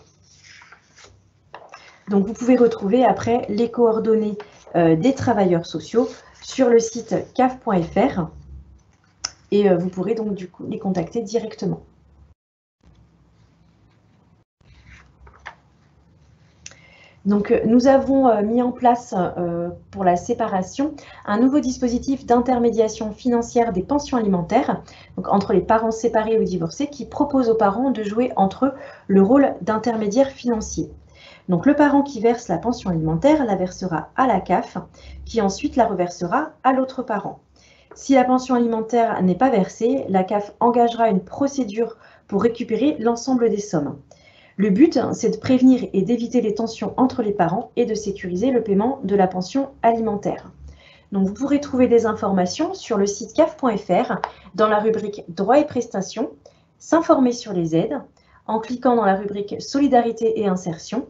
Speaker 3: Donc, vous pouvez retrouver après les coordonnées des travailleurs sociaux sur le site caf.fr et vous pourrez donc du coup les contacter directement. Donc, nous avons mis en place pour la séparation un nouveau dispositif d'intermédiation financière des pensions alimentaires, donc entre les parents séparés ou divorcés, qui propose aux parents de jouer entre eux le rôle d'intermédiaire financier. Donc, le parent qui verse la pension alimentaire la versera à la CAF, qui ensuite la reversera à l'autre parent. Si la pension alimentaire n'est pas versée, la CAF engagera une procédure pour récupérer l'ensemble des sommes. Le but, c'est de prévenir et d'éviter les tensions entre les parents et de sécuriser le paiement de la pension alimentaire. Donc, vous pourrez trouver des informations sur le site caf.fr dans la rubrique Droits et prestations, s'informer sur les aides, en cliquant dans la rubrique Solidarité et insertion,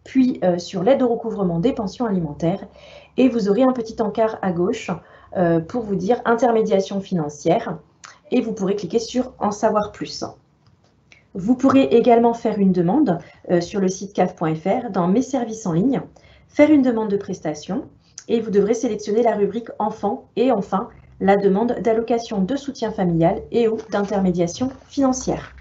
Speaker 3: puis sur l'aide au recouvrement des pensions alimentaires, et vous aurez un petit encart à gauche pour vous dire intermédiation financière, et vous pourrez cliquer sur En savoir plus. Vous pourrez également faire une demande sur le site caf.fr dans Mes services en ligne, faire une demande de prestation et vous devrez sélectionner la rubrique Enfants et enfin la demande d'allocation de soutien familial et ou d'intermédiation financière.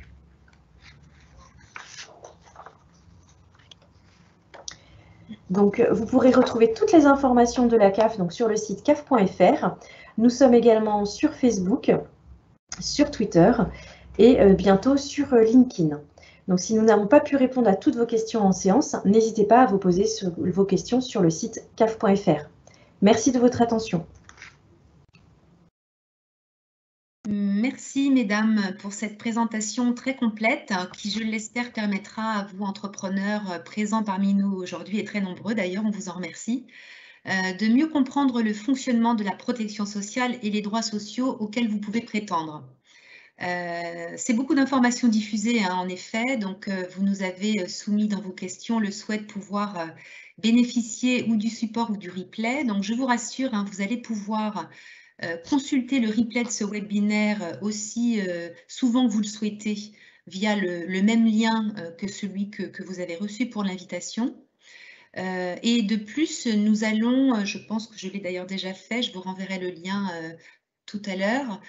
Speaker 3: Donc, vous pourrez retrouver toutes les informations de la CAF donc, sur le site caf.fr. Nous sommes également sur Facebook, sur Twitter et bientôt sur LinkedIn. Donc, si nous n'avons pas pu répondre à toutes vos questions en séance, n'hésitez pas à vous poser vos questions sur le site caf.fr. Merci de votre attention.
Speaker 4: Merci, mesdames, pour cette présentation très complète qui, je l'espère, permettra à vous, entrepreneurs présents parmi nous aujourd'hui et très nombreux d'ailleurs, on vous en remercie, de mieux comprendre le fonctionnement de la protection sociale et les droits sociaux auxquels vous pouvez prétendre. C'est beaucoup d'informations diffusées, hein, en effet. Donc, vous nous avez soumis dans vos questions le souhait de pouvoir bénéficier ou du support ou du replay. Donc, je vous rassure, hein, vous allez pouvoir consulter le replay de ce webinaire aussi souvent que vous le souhaitez via le même lien que celui que vous avez reçu pour l'invitation. Et de plus, nous allons, je pense que je l'ai d'ailleurs déjà fait, je vous renverrai le lien tout à l'heure,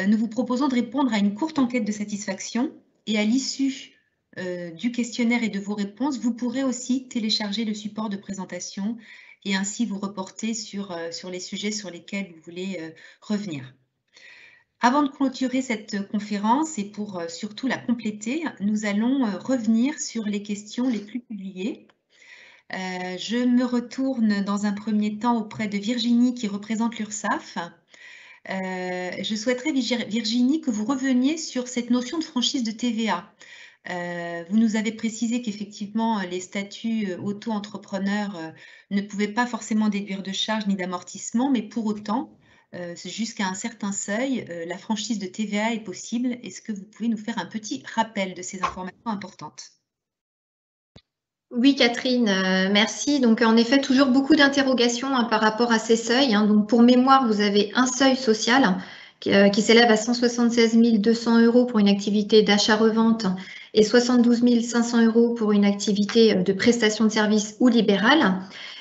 Speaker 4: nous vous proposons de répondre à une courte enquête de satisfaction et à l'issue du questionnaire et de vos réponses, vous pourrez aussi télécharger le support de présentation et ainsi vous reporter sur les sujets sur lesquels vous voulez revenir. Avant de clôturer cette conférence et pour surtout la compléter, nous allons revenir sur les questions les plus publiées. Je me retourne dans un premier temps auprès de Virginie qui représente l'URSSAF. Je souhaiterais, Virginie, que vous reveniez sur cette notion de franchise de TVA. Vous nous avez précisé qu'effectivement, les statuts auto-entrepreneurs ne pouvaient pas forcément déduire de charges ni d'amortissement, mais pour autant, jusqu'à un certain seuil, la franchise de TVA est possible. Est-ce que vous pouvez nous faire un petit rappel de ces informations importantes ?
Speaker 1: Oui, Catherine, merci. Donc, en effet, toujours beaucoup d'interrogations par rapport à ces seuils. Donc, pour mémoire, vous avez un seuil social qui s'élève à 176 200 € pour une activité d'achat-revente et 72 500 € pour une activité de prestation de services ou libérale.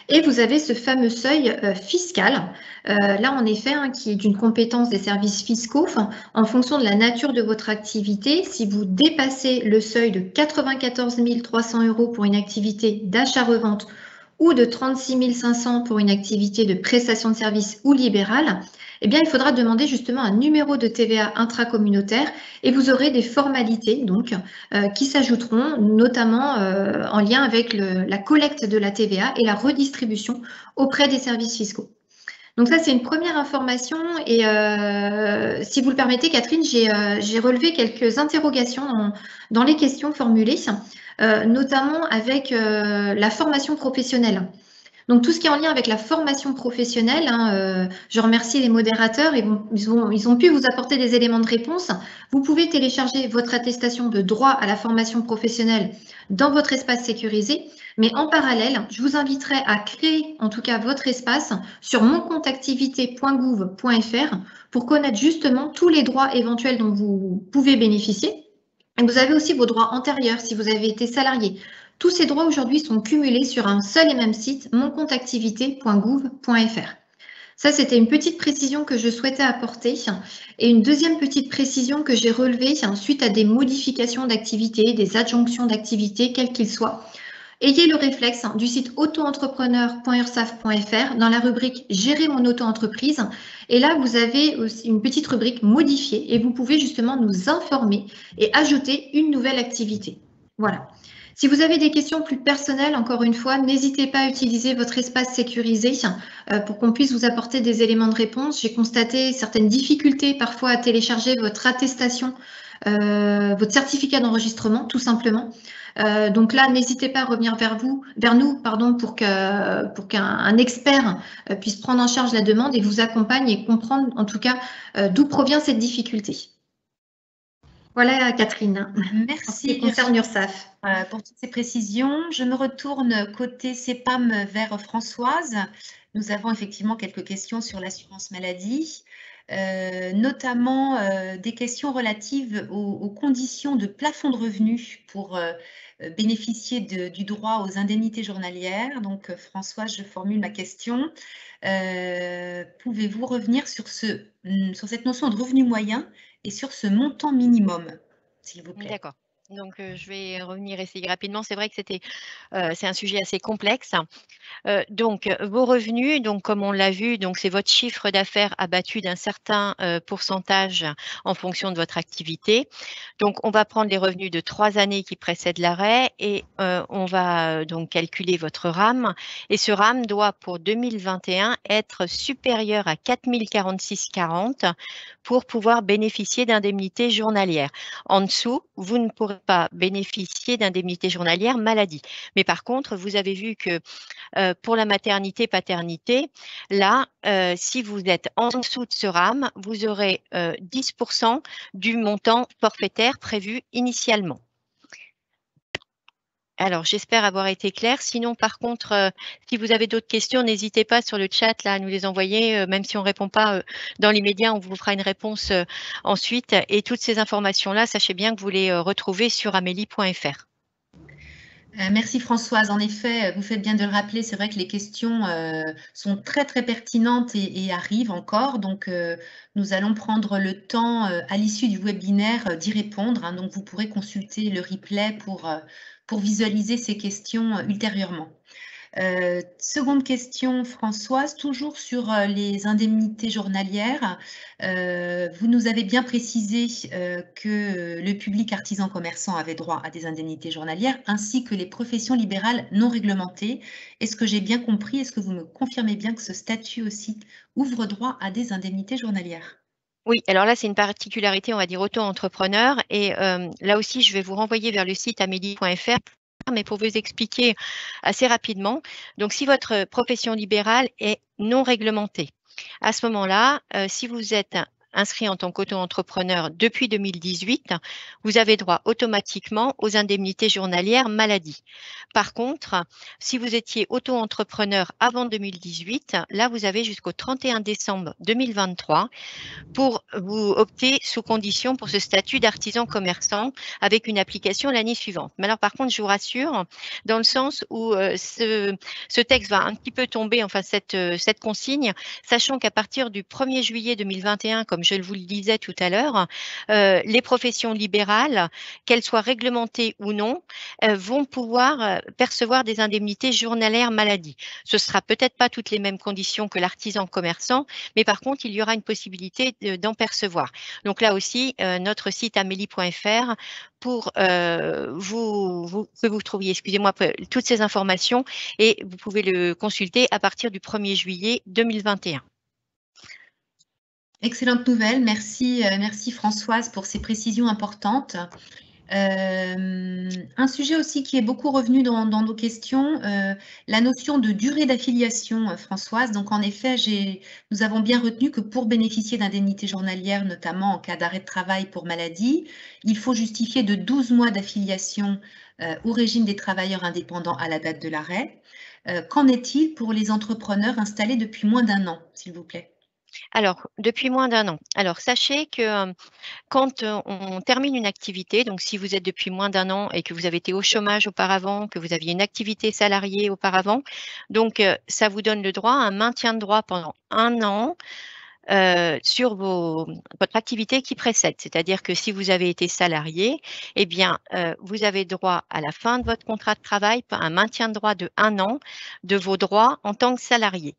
Speaker 1: Et vous avez ce fameux seuil fiscal, là en effet, qui est d'une compétence des services fiscaux. En fonction de la nature de votre activité, si vous dépassez le seuil de 94 300 € pour une activité d'achat-revente ou de 36 500 pour une activité de prestation de services ou libérale, eh bien, il faudra demander justement un numéro de TVA intracommunautaire et vous aurez des formalités donc qui s'ajouteront notamment en lien avec la collecte de la TVA et la redistribution auprès des services fiscaux. Donc ça, c'est une première information et si vous le permettez, Catherine, j'ai relevé quelques interrogations dans les questions formulées, notamment avec la formation professionnelle. Donc, tout ce qui est en lien avec la formation professionnelle, je remercie les modérateurs, ils ont pu vous apporter des éléments de réponse. Vous pouvez télécharger votre attestation de droit à la formation professionnelle dans votre espace sécurisé, mais en parallèle, je vous inviterai à créer en tout cas votre espace sur moncompteactivité.gouv.fr pour connaître justement tous les droits éventuels dont vous pouvez bénéficier. Et vous avez aussi vos droits antérieurs si vous avez été salarié. Tous ces droits aujourd'hui sont cumulés sur un seul et même site, moncompteactivité.gouv.fr. Ça, c'était une petite précision que je souhaitais apporter. Et une deuxième petite précision que j'ai relevée suite à des modifications d'activité, des adjonctions d'activité, quels qu'ils soient. Ayez le réflexe du site auto-entrepreneur.ursaf.fr dans la rubrique « Gérer mon auto-entreprise ». Et là, vous avez aussi une petite rubrique « Modifier » et vous pouvez justement nous informer et ajouter une nouvelle activité. Voilà. Si vous avez des questions plus personnelles, encore une fois, n'hésitez pas à utiliser votre espace sécurisé pour qu'on puisse vous apporter des éléments de réponse. J'ai constaté certaines difficultés parfois à télécharger votre attestation, votre certificat d'enregistrement, tout simplement. Donc là, n'hésitez pas à revenir vers nous, pour qu'un expert puisse prendre en charge la demande et vous accompagne et comprendre en tout cas d'où provient cette difficulté. Voilà, Catherine.
Speaker 4: Merci.
Speaker 1: En ce qui concerne l'URSSAF.
Speaker 4: Pour toutes ces précisions. Je me retourne côté CEPAM vers Françoise. Nous avons effectivement quelques questions sur l'assurance maladie, notamment des questions relatives aux conditions de plafond de revenus pour bénéficier du droit aux indemnités journalières. Donc, Françoise, je formule ma question. Pouvez-vous revenir sur cette notion de revenu moyen et sur ce montant minimum, s'il vous plaît?
Speaker 2: D'accord. Donc, je vais revenir essayer rapidement. C'est vrai que c'est un sujet assez complexe. Donc, vos revenus, donc, comme on l'a vu, donc, c'est votre chiffre d'affaires abattu d'un certain pourcentage en fonction de votre activité. Donc, on va prendre les revenus de 3 années qui précèdent l'arrêt et on va donc calculer votre RAM. Et ce RAM doit, pour 2021, être supérieur à 4 046,40 pour pouvoir bénéficier d'indemnités journalières. En dessous, vous ne pourrez pourrez pas bénéficier d'indemnité journalière maladie. Mais par contre, vous avez vu que pour la maternité, paternité, là, si vous êtes en dessous de ce RAM, vous aurez 10% du montant forfaitaire prévu initialement. Alors, j'espère avoir été claire. Sinon, par contre, si vous avez d'autres questions, n'hésitez pas sur le chat là, à nous les envoyer. Même si on ne répond pas dans l'immédiat, on vous fera une réponse ensuite. Et toutes ces informations-là, sachez bien que vous les retrouvez sur amélie.fr.
Speaker 4: Merci Françoise. En effet, vous faites bien de le rappeler, c'est vrai que les questions sont très très pertinentes et arrivent encore. Donc, nous allons prendre le temps à l'issue du webinaire d'y répondre. Hein. Donc, vous pourrez consulter le replay pour visualiser ces questions ultérieurement. Seconde question, Françoise, toujours sur les indemnités journalières. Vous nous avez bien précisé que le public artisan commerçant avait droit à des indemnités journalières, ainsi que les professions libérales non réglementées. Est-ce que j'ai bien compris? Est-ce que vous me confirmez bien que ce statut aussi ouvre droit à des indemnités journalières?
Speaker 2: Oui, alors là, c'est une particularité, on va dire, auto-entrepreneur. Et là aussi, je vais vous renvoyer vers le site amélie.fr. Mais pour vous expliquer assez rapidement, donc si votre profession libérale est non réglementée, à ce moment-là, si vous êtes inscrit en tant qu'auto-entrepreneur depuis 2018, vous avez droit automatiquement aux indemnités journalières maladie. Par contre, si vous étiez auto-entrepreneur avant 2018, là, vous avez jusqu'au 31 décembre 2023 pour vous opter sous condition pour ce statut d'artisan commerçant avec une application l'année suivante. Mais alors, par contre, je vous rassure, dans le sens où ce texte va un petit peu tomber, enfin cette consigne, sachant qu'à partir du 1er juillet 2021, comme je vous le disais tout à l'heure, les professions libérales, qu'elles soient réglementées ou non, vont pouvoir percevoir des indemnités journalières maladie. Ce ne sera peut-être pas toutes les mêmes conditions que l'artisan commerçant, mais par contre, il y aura une possibilité d'en percevoir. Donc là aussi, notre site amélie.fr pour que vous trouviez, excusez-moi, toutes ces informations et vous pouvez le consulter à partir du 1er juillet 2021.
Speaker 4: Excellente nouvelle, merci Françoise pour ces précisions importantes. Un sujet aussi qui est beaucoup revenu dans nos questions, la notion de durée d'affiliation, Françoise. Donc, en effet, nous avons bien retenu que pour bénéficier d'indemnités journalières, notamment en cas d'arrêt de travail pour maladie, il faut justifier de 12 mois d'affiliation au régime des travailleurs indépendants à la date de l'arrêt. Qu'en est-il pour les entrepreneurs installés depuis moins d'1 an, s'il vous plaît?
Speaker 2: Alors, depuis moins d'1 an. Alors, sachez que quand on termine une activité, donc si vous êtes depuis moins d'1 an et que vous avez été au chômage auparavant, que vous aviez une activité salariée auparavant, donc ça vous donne le droit à un maintien de droit pendant 1 an sur votre activité qui précède. C'est-à-dire que si vous avez été salarié, eh bien, vous avez droit à la fin de votre contrat de travail à un maintien de droit de 1 an de vos droits en tant que salarié.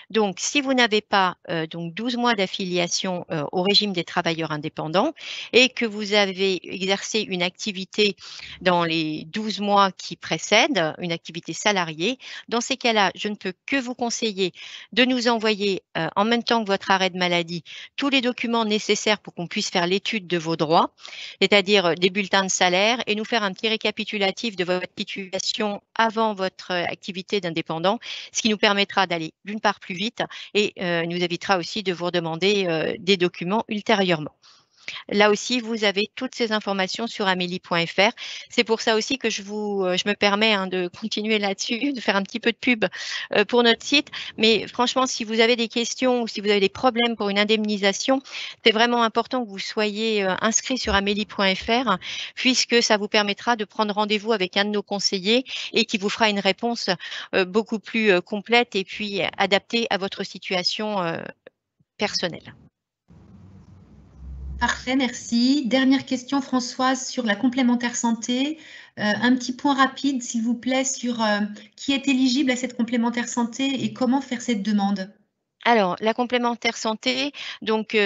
Speaker 2: Donc, si vous n'avez pas donc 12 mois d'affiliation au régime des travailleurs indépendants et que vous avez exercé une activité dans les 12 mois qui précèdent, une activité salariée, dans ces cas-là, je ne peux que vous conseiller de nous envoyer en même temps que votre arrêt de maladie tous les documents nécessaires pour qu'on puisse faire l'étude de vos droits, c'est-à-dire des bulletins de salaire et nous faire un petit récapitulatif de votre situation avant votre activité d'indépendant, ce qui nous permettra d'aller d'une part plus vite et nous évitera aussi de vous redemander des documents ultérieurement. Là aussi, vous avez toutes ces informations sur amélie.fr. C'est pour ça aussi que je me permets de continuer là-dessus, de faire un petit peu de pub pour notre site. Mais franchement, si vous avez des questions ou si vous avez des problèmes pour une indemnisation, c'est vraiment important que vous soyez inscrit sur amélie.fr puisque ça vous permettra de prendre rendez-vous avec un de nos conseillers et qui vous fera une réponse beaucoup plus complète et puis adaptée à votre situation personnelle.
Speaker 4: Parfait, merci. Dernière question, Françoise, sur la complémentaire santé. Un petit point rapide, s'il vous plaît, sur qui est éligible à cette complémentaire santé et comment faire cette demande.
Speaker 2: Alors, la complémentaire santé, donc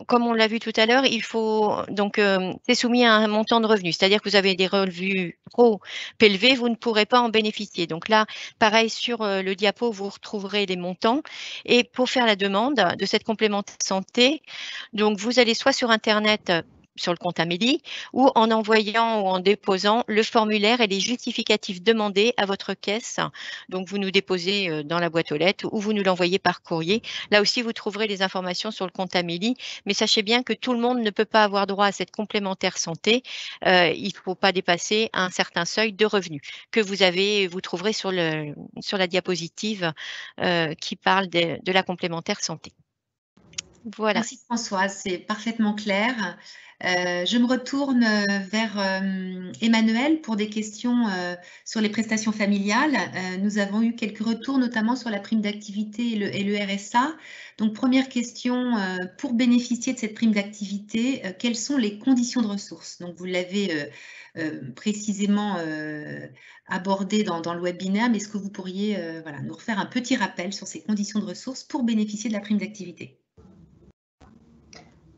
Speaker 2: comme on l'a vu tout à l'heure, il faut donc c'est soumis à un montant de revenus, c'est-à-dire que vous avez des revenus trop élevés, vous ne pourrez pas en bénéficier. Donc là, pareil sur le diapo, vous retrouverez les montants. Et pour faire la demande de cette complémentaire santé, donc vous allez soit sur Internet sur le compte Amélie, ou en envoyant ou en déposant le formulaire et les justificatifs demandés à votre caisse. Donc, vous nous déposez dans la boîte aux lettres ou vous nous l'envoyez par courrier. Là aussi, vous trouverez les informations sur le compte Amélie, mais sachez bien que tout le monde ne peut pas avoir droit à cette complémentaire santé. Il ne faut pas dépasser un certain seuil de revenus que vous trouverez sur la diapositive qui parle de la complémentaire santé. Voilà.
Speaker 4: Merci Françoise, c'est parfaitement clair. Je me retourne vers Emmanuel pour des questions sur les prestations familiales. Nous avons eu quelques retours, notamment sur la prime d'activité et le RSA. Donc, première question, pour bénéficier de cette prime d'activité, quelles sont les conditions de ressources? Donc, vous l'avez précisément abordé dans le webinaire, mais est-ce que vous pourriez nous refaire un petit rappel sur ces conditions de ressources pour bénéficier de la prime d'activité?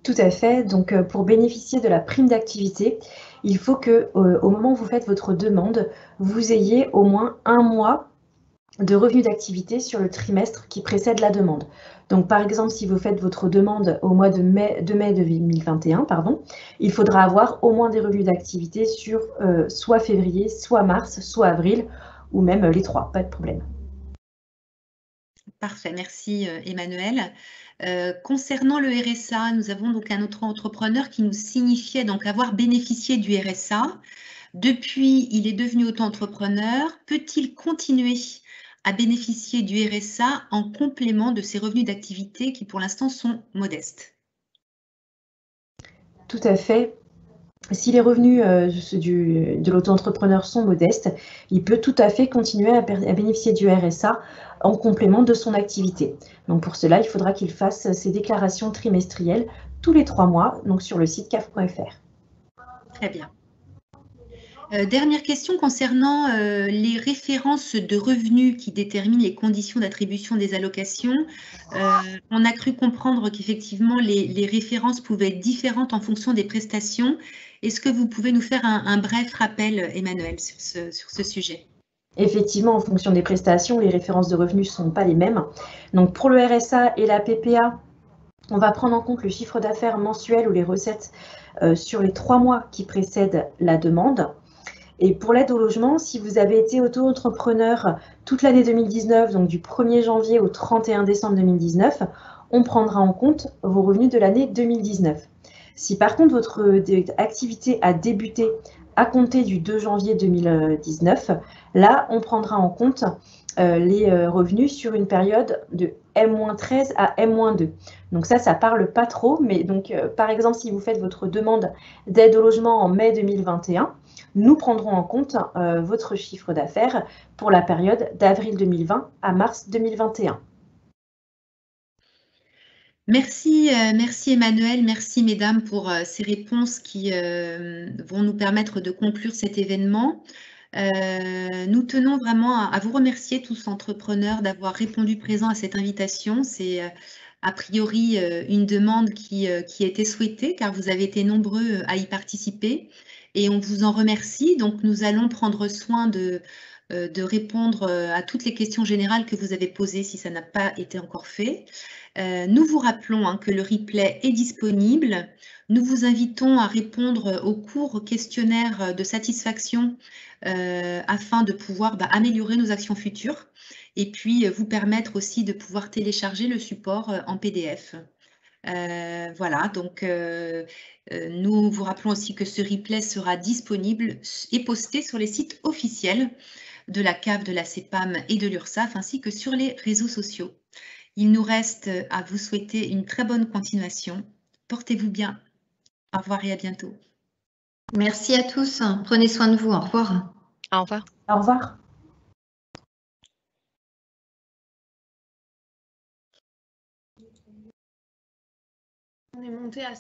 Speaker 3: Tout à fait. Donc, pour bénéficier de la prime d'activité, il faut que, au moment où vous faites votre demande, vous ayez au moins 1 mois de revenus d'activité sur le trimestre qui précède la demande. Donc, par exemple, si vous faites votre demande au mois de mai 2021, il faudra avoir au moins des revenus d'activité sur soit février, soit mars, soit avril, ou même les 3, pas de problème.
Speaker 4: Parfait, merci Emmanuel. Concernant le RSA, nous avons donc un autre entrepreneur qui nous signifiait donc avoir bénéficié du RSA. Depuis, il est devenu auto-entrepreneur. Peut-il continuer à bénéficier du RSA en complément de ses revenus d'activité qui pour l'instant sont modestes?
Speaker 3: Tout à fait. Si les revenus de l'auto-entrepreneur sont modestes, il peut tout à fait continuer à bénéficier du RSA en complément de son activité. Donc pour cela, il faudra qu'il fasse ses déclarations trimestrielles tous les 3 mois, donc sur le site caf.fr.
Speaker 4: Très bien. Dernière question concernant les références de revenus qui déterminent les conditions d'attribution des allocations. On a cru comprendre qu'effectivement, les références pouvaient être différentes en fonction des prestations. Est-ce que vous pouvez nous faire un bref rappel, Emmanuel, sur ce sujet?
Speaker 3: Effectivement, en fonction des prestations, les références de revenus ne sont pas les mêmes. Donc pour le RSA et la PPA, on va prendre en compte le chiffre d'affaires mensuel ou les recettes sur les 3 mois qui précèdent la demande. Et pour l'aide au logement, si vous avez été auto-entrepreneur toute l'année 2019, donc du 1er janvier au 31 décembre 2019, on prendra en compte vos revenus de l'année 2019. Si par contre votre activité a débuté à compter du 2 janvier 2019, là on prendra en compte les revenus sur une période de M-13 à M-2. Donc ça parle pas trop, mais donc par exemple si vous faites votre demande d'aide au logement en mai 2021, nous prendrons en compte votre chiffre d'affaires pour la période d'avril 2020 à mars 2021.
Speaker 4: Merci, merci Emmanuel, merci mesdames pour ces réponses qui vont nous permettre de conclure cet événement. Nous tenons vraiment à vous remercier tous entrepreneurs d'avoir répondu présent à cette invitation. C'est a priori une demande qui était souhaitée car vous avez été nombreux à y participer et on vous en remercie. Donc nous allons prendre soin de répondre à toutes les questions générales que vous avez posées si ça n'a pas été encore fait. Nous vous rappelons que le replay est disponible. Nous vous invitons à répondre au court questionnaire de satisfaction afin de pouvoir améliorer nos actions futures et puis vous permettre aussi de pouvoir télécharger le support en PDF. Voilà, donc nous vous rappelons aussi que ce replay sera disponible et posté sur les sites officiels de la CAF, de la CEPAM et de l'URSSAF, ainsi que sur les réseaux sociaux. Il nous reste à vous souhaiter une très bonne continuation. Portez-vous bien. Au revoir et à bientôt.
Speaker 1: Merci à tous. Prenez soin de vous. Au revoir.
Speaker 2: Au revoir.
Speaker 3: Au revoir.
Speaker 1: On est monté à